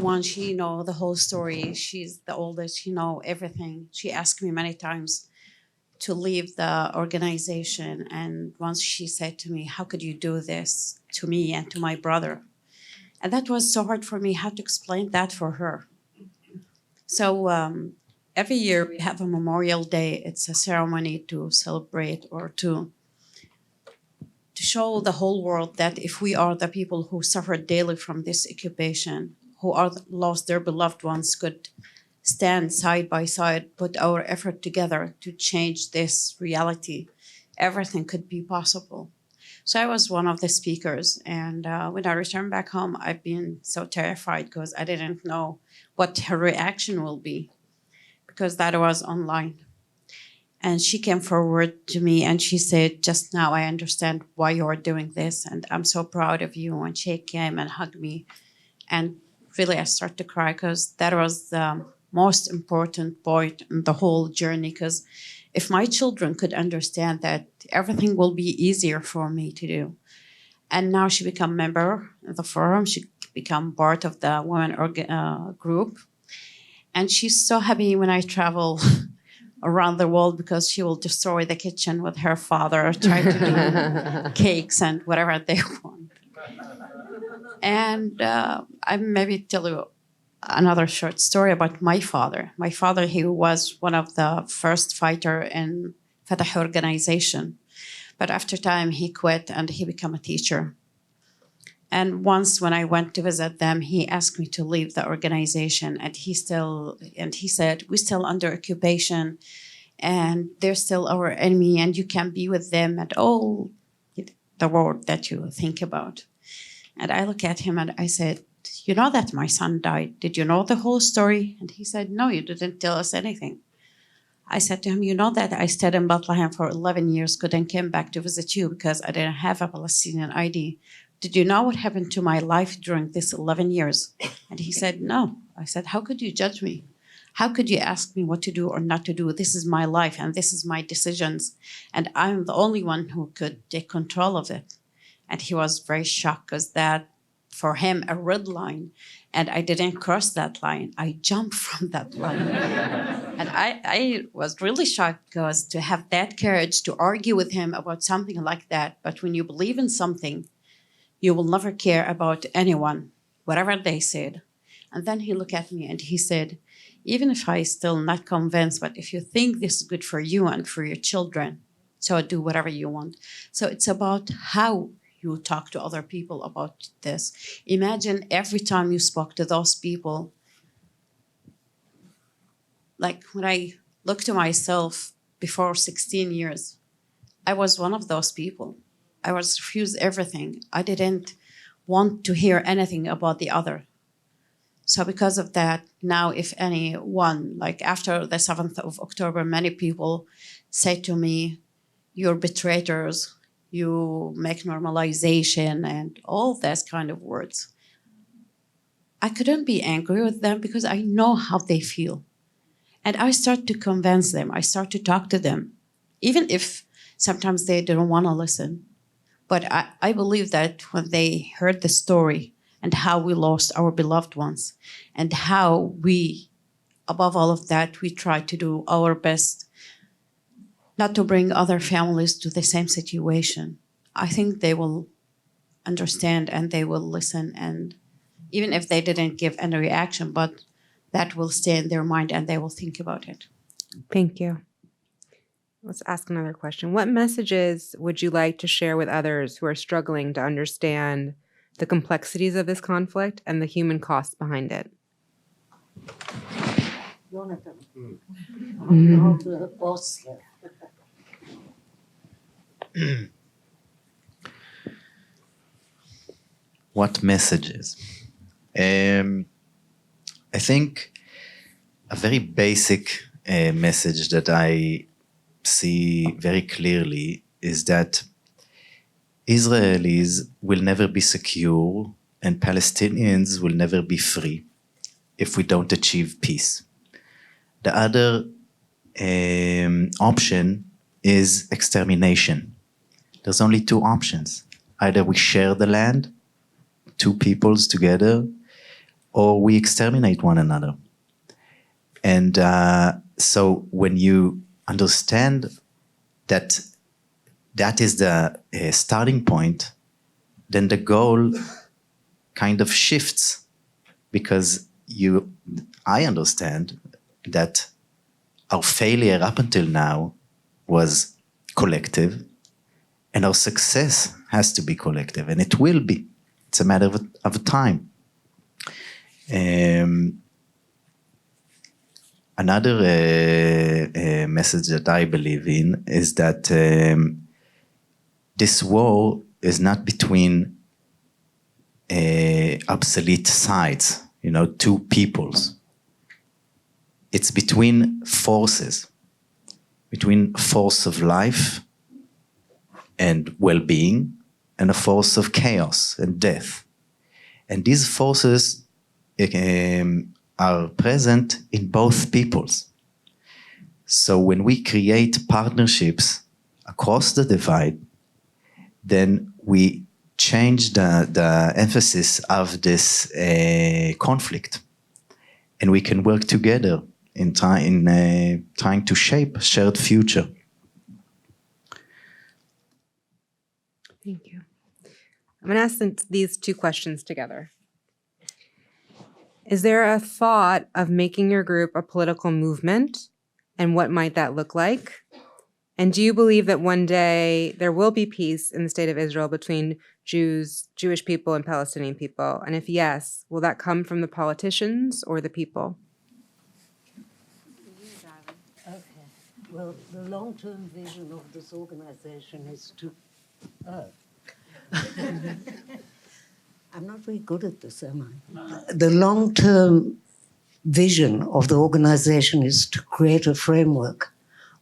one, she know the whole story. She's the oldest, she know everything. She asked me many times, to leave the organization. And once she said to me, "How could you do this to me and to my brother?" And that was so hard for me how to explain that for her. So every year we have a Memorial Day. It's a ceremony to celebrate or to show the whole world that if we are the people who suffer daily from this occupation, who are lost their beloved ones, could stand side by side, put our effort together to change this reality, everything could be possible. So I was one of the speakers, and when I returned back home, I've been so terrified because I didn't know what her reaction will be, because that was online. And she came forward to me and she said, "Just now I understand why you are doing this, and I'm so proud of you." And she came and hugged me, and really I started to cry because that was the most important point in the whole journey. Because if my children could understand that, everything will be easier for me to do. And now she become member of the forum. She become part of the women group. And she's so happy when I travel around the world, because she will destroy the kitchen with her father, try to do cakes and whatever they want. And I maybe tell you another short story about my father. My father, he was one of the first fighter in Fatah organization. But after time, he quit and he became a teacher. And once when I went to visit them, he asked me to leave the organization. And he said, "We're still under occupation and they're still our enemy, and you can be with them at all the world that you think about." And I look at him and I said, "You know that my son died. Did you know the whole story?" And he said, "No, you didn't tell us anything." I said to him, "You know that I stayed in Bethlehem for 11 years, couldn't come back to visit you because I didn't have a Palestinian ID. Did you know what happened to my life during this 11 years? And he said, "No." I said, "How could you judge me? How could you ask me what to do or not to do? This is my life and this is my decisions. And I'm the only one who could take control of it." And he was very shocked because that, for him, a red line. And I didn't cross that line. I jumped from that line. And I was really shocked because to have that courage to argue with him about something like that. But when you believe in something, you will never care about anyone, whatever they said. And then he looked at me and he said, "Even if I still not convinced, but if you think this is good for you and for your children, so do whatever you want." So it's about how you talk to other people about this. Imagine every time you spoke to those people, like when I look to myself before 16 years, I was one of those people. I was refused everything. I didn't want to hear anything about the other. So because of that, now if anyone, like after the 7th of October, many people say to me, "You're betrayers, you make normalization," and all those kind of words. I couldn't be angry with them because I know how they feel. And I start to convince them. I start to talk to them, even if sometimes they don't want to listen. But I believe that when they heard the story and how we lost our beloved ones and how we, above all of that, we try to do our best not to bring other families to the same situation, I think they will understand and they will listen. And even if they didn't give any reaction, but that will stay in their mind and they will think about it. Thank you. Let's ask another question. What messages would you like to share with others who are struggling to understand the complexities of this conflict and the human costs behind it? What messages? I think a very basic message that I see very clearly is that Israelis will never be secure and Palestinians will never be free if we don't achieve peace. The other option is extermination. There's only two options. Either we share the land, two peoples together, or we exterminate one another. And so when you understand that is the starting point, then the goal kind of shifts, because I understand that our failure up until now was collective, and our success has to be collective, and it will be. It's a matter of time. Another message that I believe in is that this war is not between obsolete sides, two peoples. It's between forces, between a force of life and well-being and a force of chaos and death. And these forces are present in both peoples. So when we create partnerships across the divide, then we change the emphasis of this conflict, and we can work together in trying to shape a shared future. Thank you. I'm going to ask these two questions together. Is there a thought of making your group a political movement, and what might that look like? And do you believe that one day there will be peace in the state of Israel between Jewish people and Palestinian people? And if yes, will that come from the politicians or the people? Okay. Well, the long-term vision of this organization is to... I'm not very good at this, am I? The long-term vision of the organization is to create a framework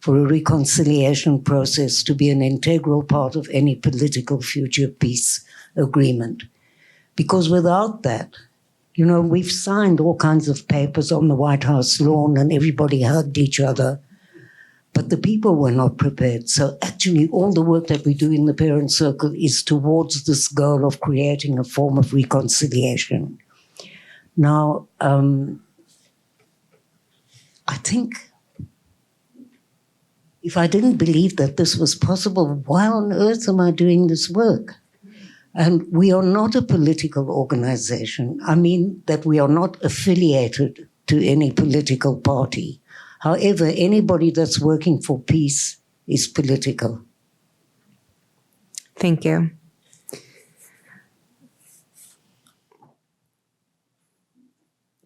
for a reconciliation process to be an integral part of any political future peace agreement. Because without that, we've signed all kinds of papers on the White House lawn and everybody hugged each other, but the people were not prepared. So actually all the work that we do in the Parent Circle is towards this goal of creating a form of reconciliation. Now, I think if I didn't believe that this was possible, why on earth am I doing this work? And we are not a political organization. I mean that we are not affiliated to any political party. However, anybody that's working for peace is political. Thank you.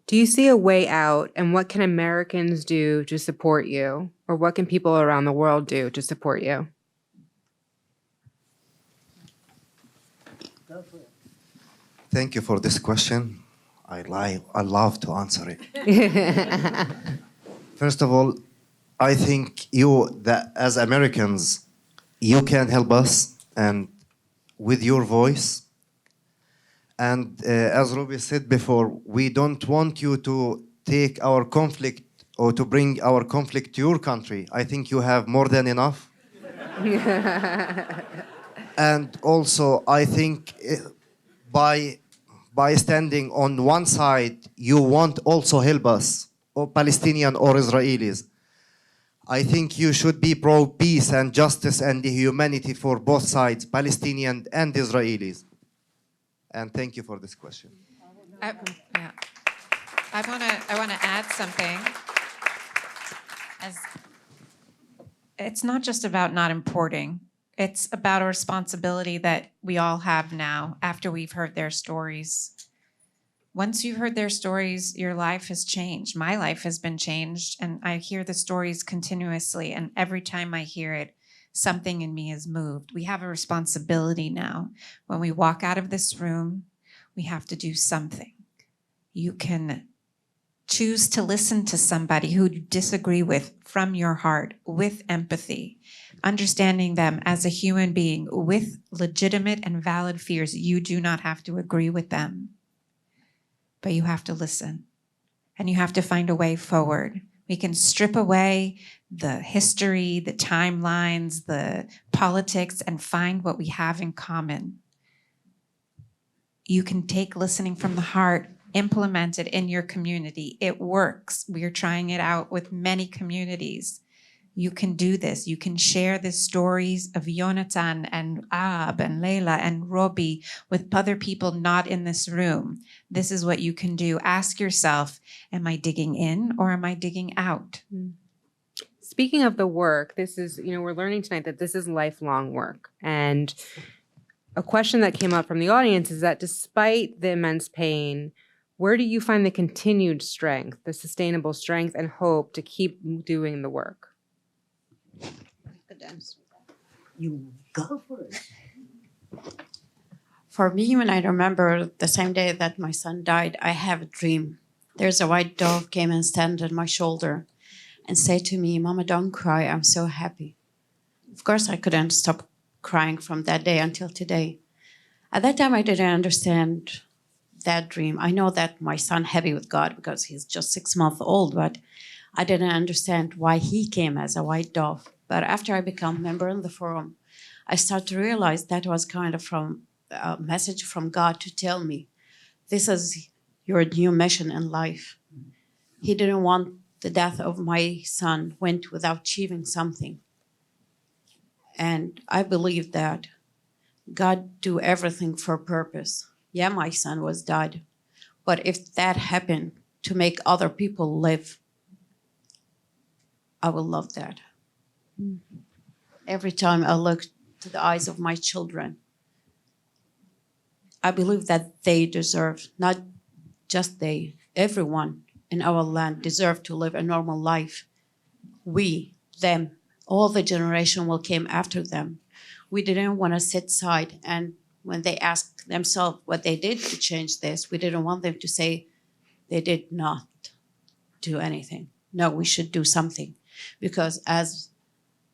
Do you see a way out, and what can Americans do to support you? Or what can people around the world do to support you? Thank you for this question. I love to answer it. First of all, I think as Americans, you can help us and with your voice. And as Ruby said before, we don't want you to take our conflict or to bring our conflict to your country. I think you have more than enough. And also, I think by standing on one side, you won't also help us, or Palestinian or Israelis. I think you should be pro-peace and justice and humanity for both sides, Palestinian and Israelis. And thank you for this question. I want to add something. It's not just about not importing. It's about a responsibility that we all have now after we've heard their stories. Once you've heard their stories, your life has changed. My life has been changed, and I hear the stories continuously, and every time I hear it, something in me is moved. We have a responsibility now. When we walk out of this room, we have to do something. You can choose to listen to somebody who you disagree with from your heart, with empathy, understanding them as a human being with legitimate and valid fears. You do not have to agree with them, but you have to listen, and you have to find a way forward. We can strip away the history, the timelines, the politics, and find what we have in common. You can take listening from the heart, implement it in your community. It works. We are trying it out with many communities. You can do this. You can share the stories of Yonatan and Ab and Layla and Robbie with other people not in this room. This is what you can do. Ask yourself, am I digging in or am I digging out? Speaking of the work, this is, we're learning tonight that this is lifelong work. And a question that came up from the audience is that despite the immense pain, where do you find the continued strength, the sustainable strength and hope to keep doing the work? You go for it. For me, when I remember the same day that my son died, I have a dream. There's a white dove came and stand on my shoulder and say to me, "Mama, don't cry. I'm so happy." Of course, I couldn't stop crying from that day until today. At that time, I didn't understand that dream. I know that my son happy with God because he's just 6 months old, but I didn't understand why he came as a white dove. But after I became a member in the forum, I started to realize that was kind of from a message from God to tell me, this is your new mission in life. He didn't want the death of my son went without achieving something. And I believe that God do everything for purpose. Yeah, my son was died. But if that happened to make other people live, I will love that. Every time I look to the eyes of my children, I believe that they deserve, not just they, everyone in our land deserve to live a normal life. We, them, all the generation will came after them. We didn't want to sit side, and when they asked themselves what they did to change this, we didn't want them to say they did not do anything. No, we should do something. Because as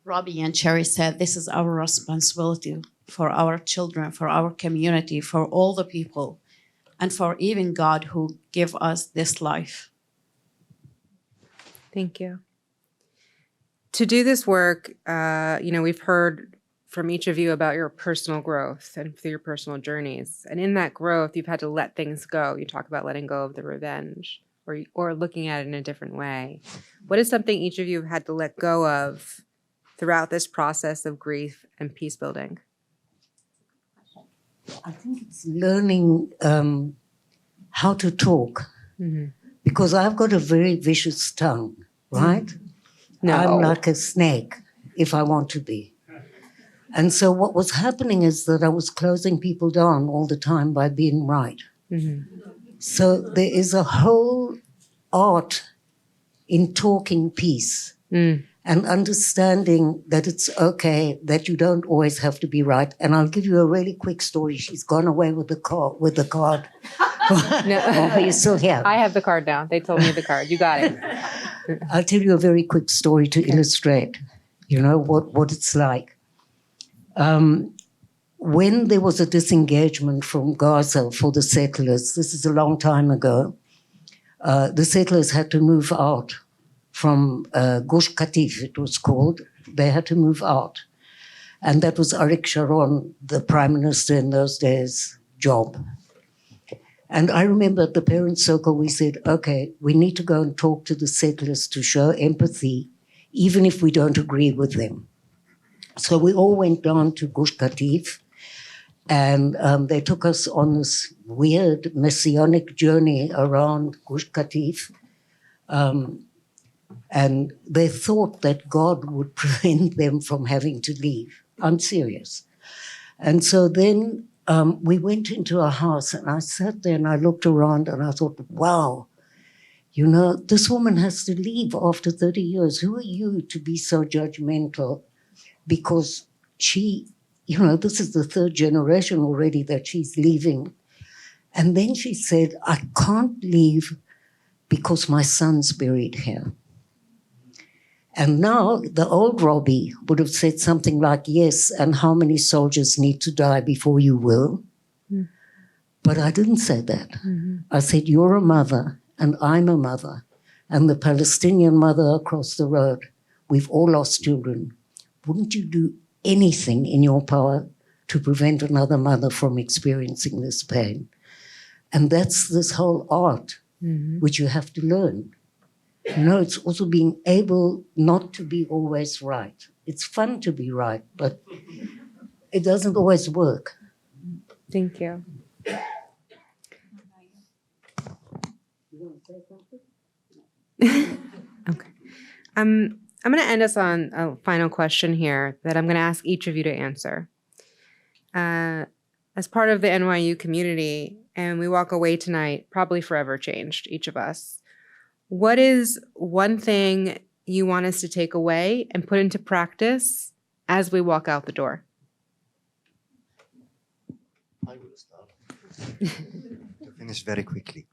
Robbie and Cherry said, this is our responsibility for our children, for our community, for all the people, and for even God who give us this life. Thank you. To do this work, we've heard from each of you about your personal growth and through your personal journeys. And in that growth, you've had to let things go. You talk about letting go of the revenge or looking at it in a different way. What is something each of you have had to let go of throughout this process of grief and peace building? I think it's learning how to talk. Mm-hmm. Because I've got a very vicious tongue, right? No. I'm like a snake if I want to be. And so what was happening is that I was closing people down all the time by being right. Mm-hmm. So there is a whole art in talking peace and understanding that it's okay, that you don't always have to be right. And I'll give you a really quick story. She's gone away with the card. No. Are you still here? I have the card now. They told me the card. You got it. I'll tell you a very quick story to illustrate, what it's like. When there was a disengagement from Gaza for the settlers, this is a long time ago, the settlers had to move out from Gush Katif, it was called. They had to move out. And that was Arik Sharon, the prime minister in those days, job. And I remember at the parent circle, we said, okay, we need to go and talk to the settlers to show empathy, even if we don't agree with them. So we all went down to Gush Katif, and they took us on this weird messianic journey around Gush Katif. And they thought that God would prevent them from having to leave. I'm serious. And so then we went into a house, and I sat there and I looked around and I thought, wow, this woman has to leave after 30 years. Who are you to be so judgmental? Because she, this is the third generation already that she's leaving. And then she said, I can't leave because my son's buried here. And now the old Robbie would have said something like, yes, and how many soldiers need to die before you will? Mm. But I didn't say that. Mm-hmm. I said, you're a mother and I'm a mother. And the Palestinian mother across the road, we've all lost children. Wouldn't you do anything in your power to prevent another mother from experiencing this pain? And that's this whole art, which you have to learn. It's also being able not to be always right. It's fun to be right, but it doesn't always work. Thank you. Okay. I'm going to end us on a final question here that I'm going to ask each of you to answer. As part of the NYU community, and we walk away tonight, probably forever changed, each of us. What is one thing you want us to take away and put into practice as we walk out the door? I will start. To finish very quickly.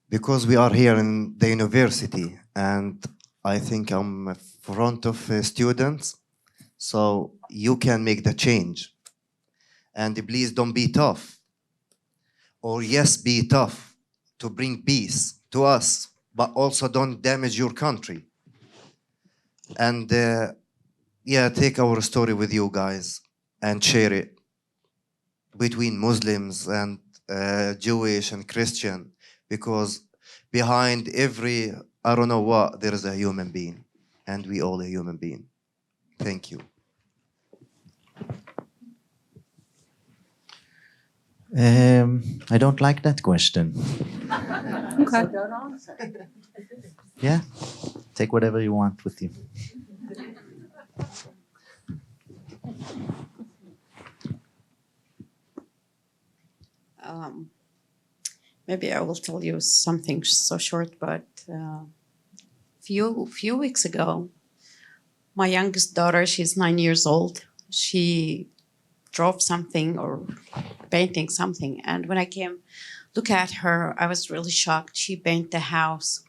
Because we are here in the university, and I think I'm in front of students, so you can make the change. And please don't be tough. Or yes, be tough to bring peace to us, but also don't damage your country. And take our story with you guys and share it between Muslims and Jewish and Christian, because behind every, I don't know what, there is a human being, and we all a human being. Thank you. I don't like that question. Okay. Yeah, take whatever you want with you. Maybe I will tell you something so short, but few weeks ago, my youngest daughter, she's 9 years old. She drove something or painting something, and when I came look at her, I was really shocked. She painted the house,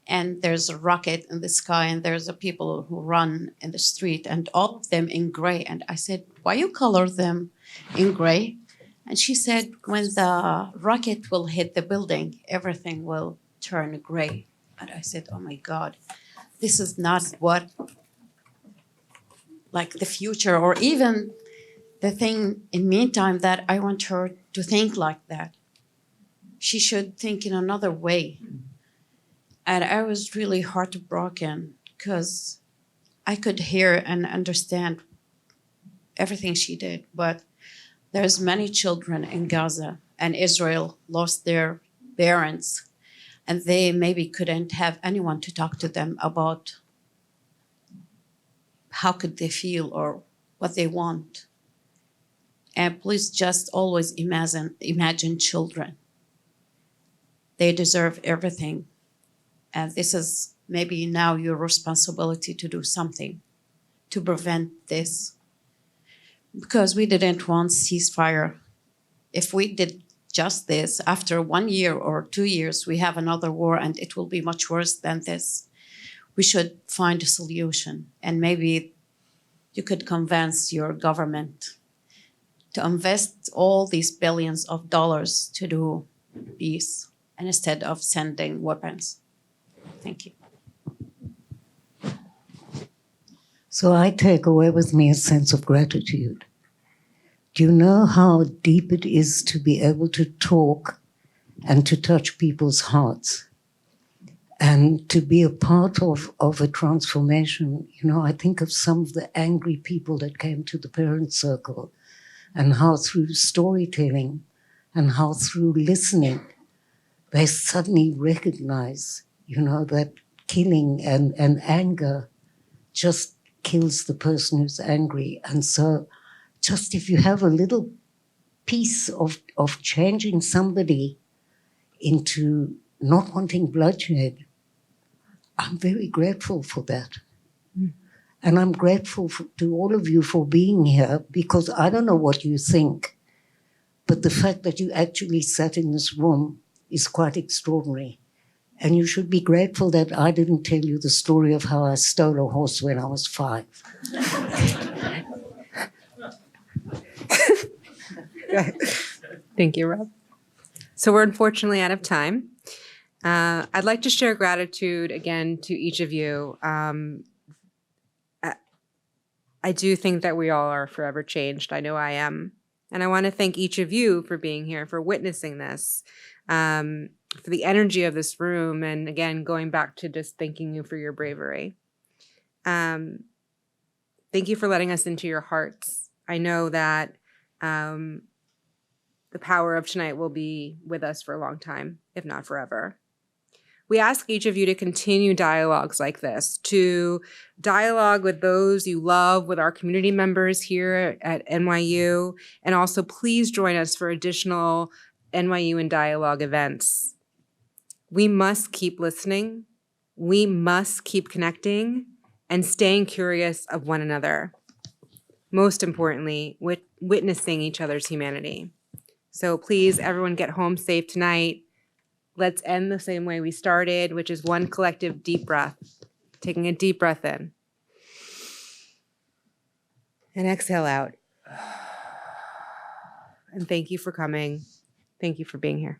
and there's a rocket in the sky, and there's a people who run in the street, and all of them in gray. And I said, "Why you color them in gray?" And she said, "When the rocket will hit the building, everything will turn gray." And I said, "Oh my God, this is not what, like the future, or even the thing in meantime that I want her to think like that. She should think in another way." And I was really heartbroken because I could hear and understand everything she did, but there's many children in Gaza, and Israel lost their parents, and they maybe couldn't have anyone to talk to them about how could they feel or what they want. And please just always imagine children. They deserve everything. And this is maybe now your responsibility to do something to prevent this. Because we didn't want ceasefire. If we did just this, after 1 year or 2 years, we have another war, and it will be much worse than this. We should find a solution. And maybe you could convince your government to invest all these billions of dollars to do peace, and instead of sending weapons. Thank you. So I take away with me a sense of gratitude. Do you know how deep it is to be able to talk and to touch people's hearts and to be a part of a transformation? I think of some of the angry people that came to the parent circle, and how through storytelling and how through listening, they suddenly recognize, that killing and anger just kills the person who's angry. And so just if you have a little piece of changing somebody into not wanting bloodshed, I'm very grateful for that. And I'm grateful to all of you for being here, because I don't know what you think, but the fact that you actually sat in this room is quite extraordinary. And you should be grateful that I didn't tell you the story of how I stole a horse when I was 5. Thank you, Rob. So we're unfortunately out of time. I'd like to share gratitude again to each of you. I do think that we all are forever changed. I know I am. And I want to thank each of you for being here, for witnessing this. for the energy of this room. And again, going back to just thanking you for your bravery. Thank you for letting us into your hearts. I know that the power of tonight will be with us for a long time, if not forever. We ask each of you to continue dialogues like this, to dialogue with those you love, with our community members here at NYU, and also please join us for additional NYU in Dialogue events. We must keep listening, we must keep connecting, and staying curious of one another. Most importantly, witnessing each other's humanity. So please, everyone get home safe tonight. Let's end the same way we started, which is one collective deep breath. Taking a deep breath in. And exhale out. And thank you for coming. Thank you for being here.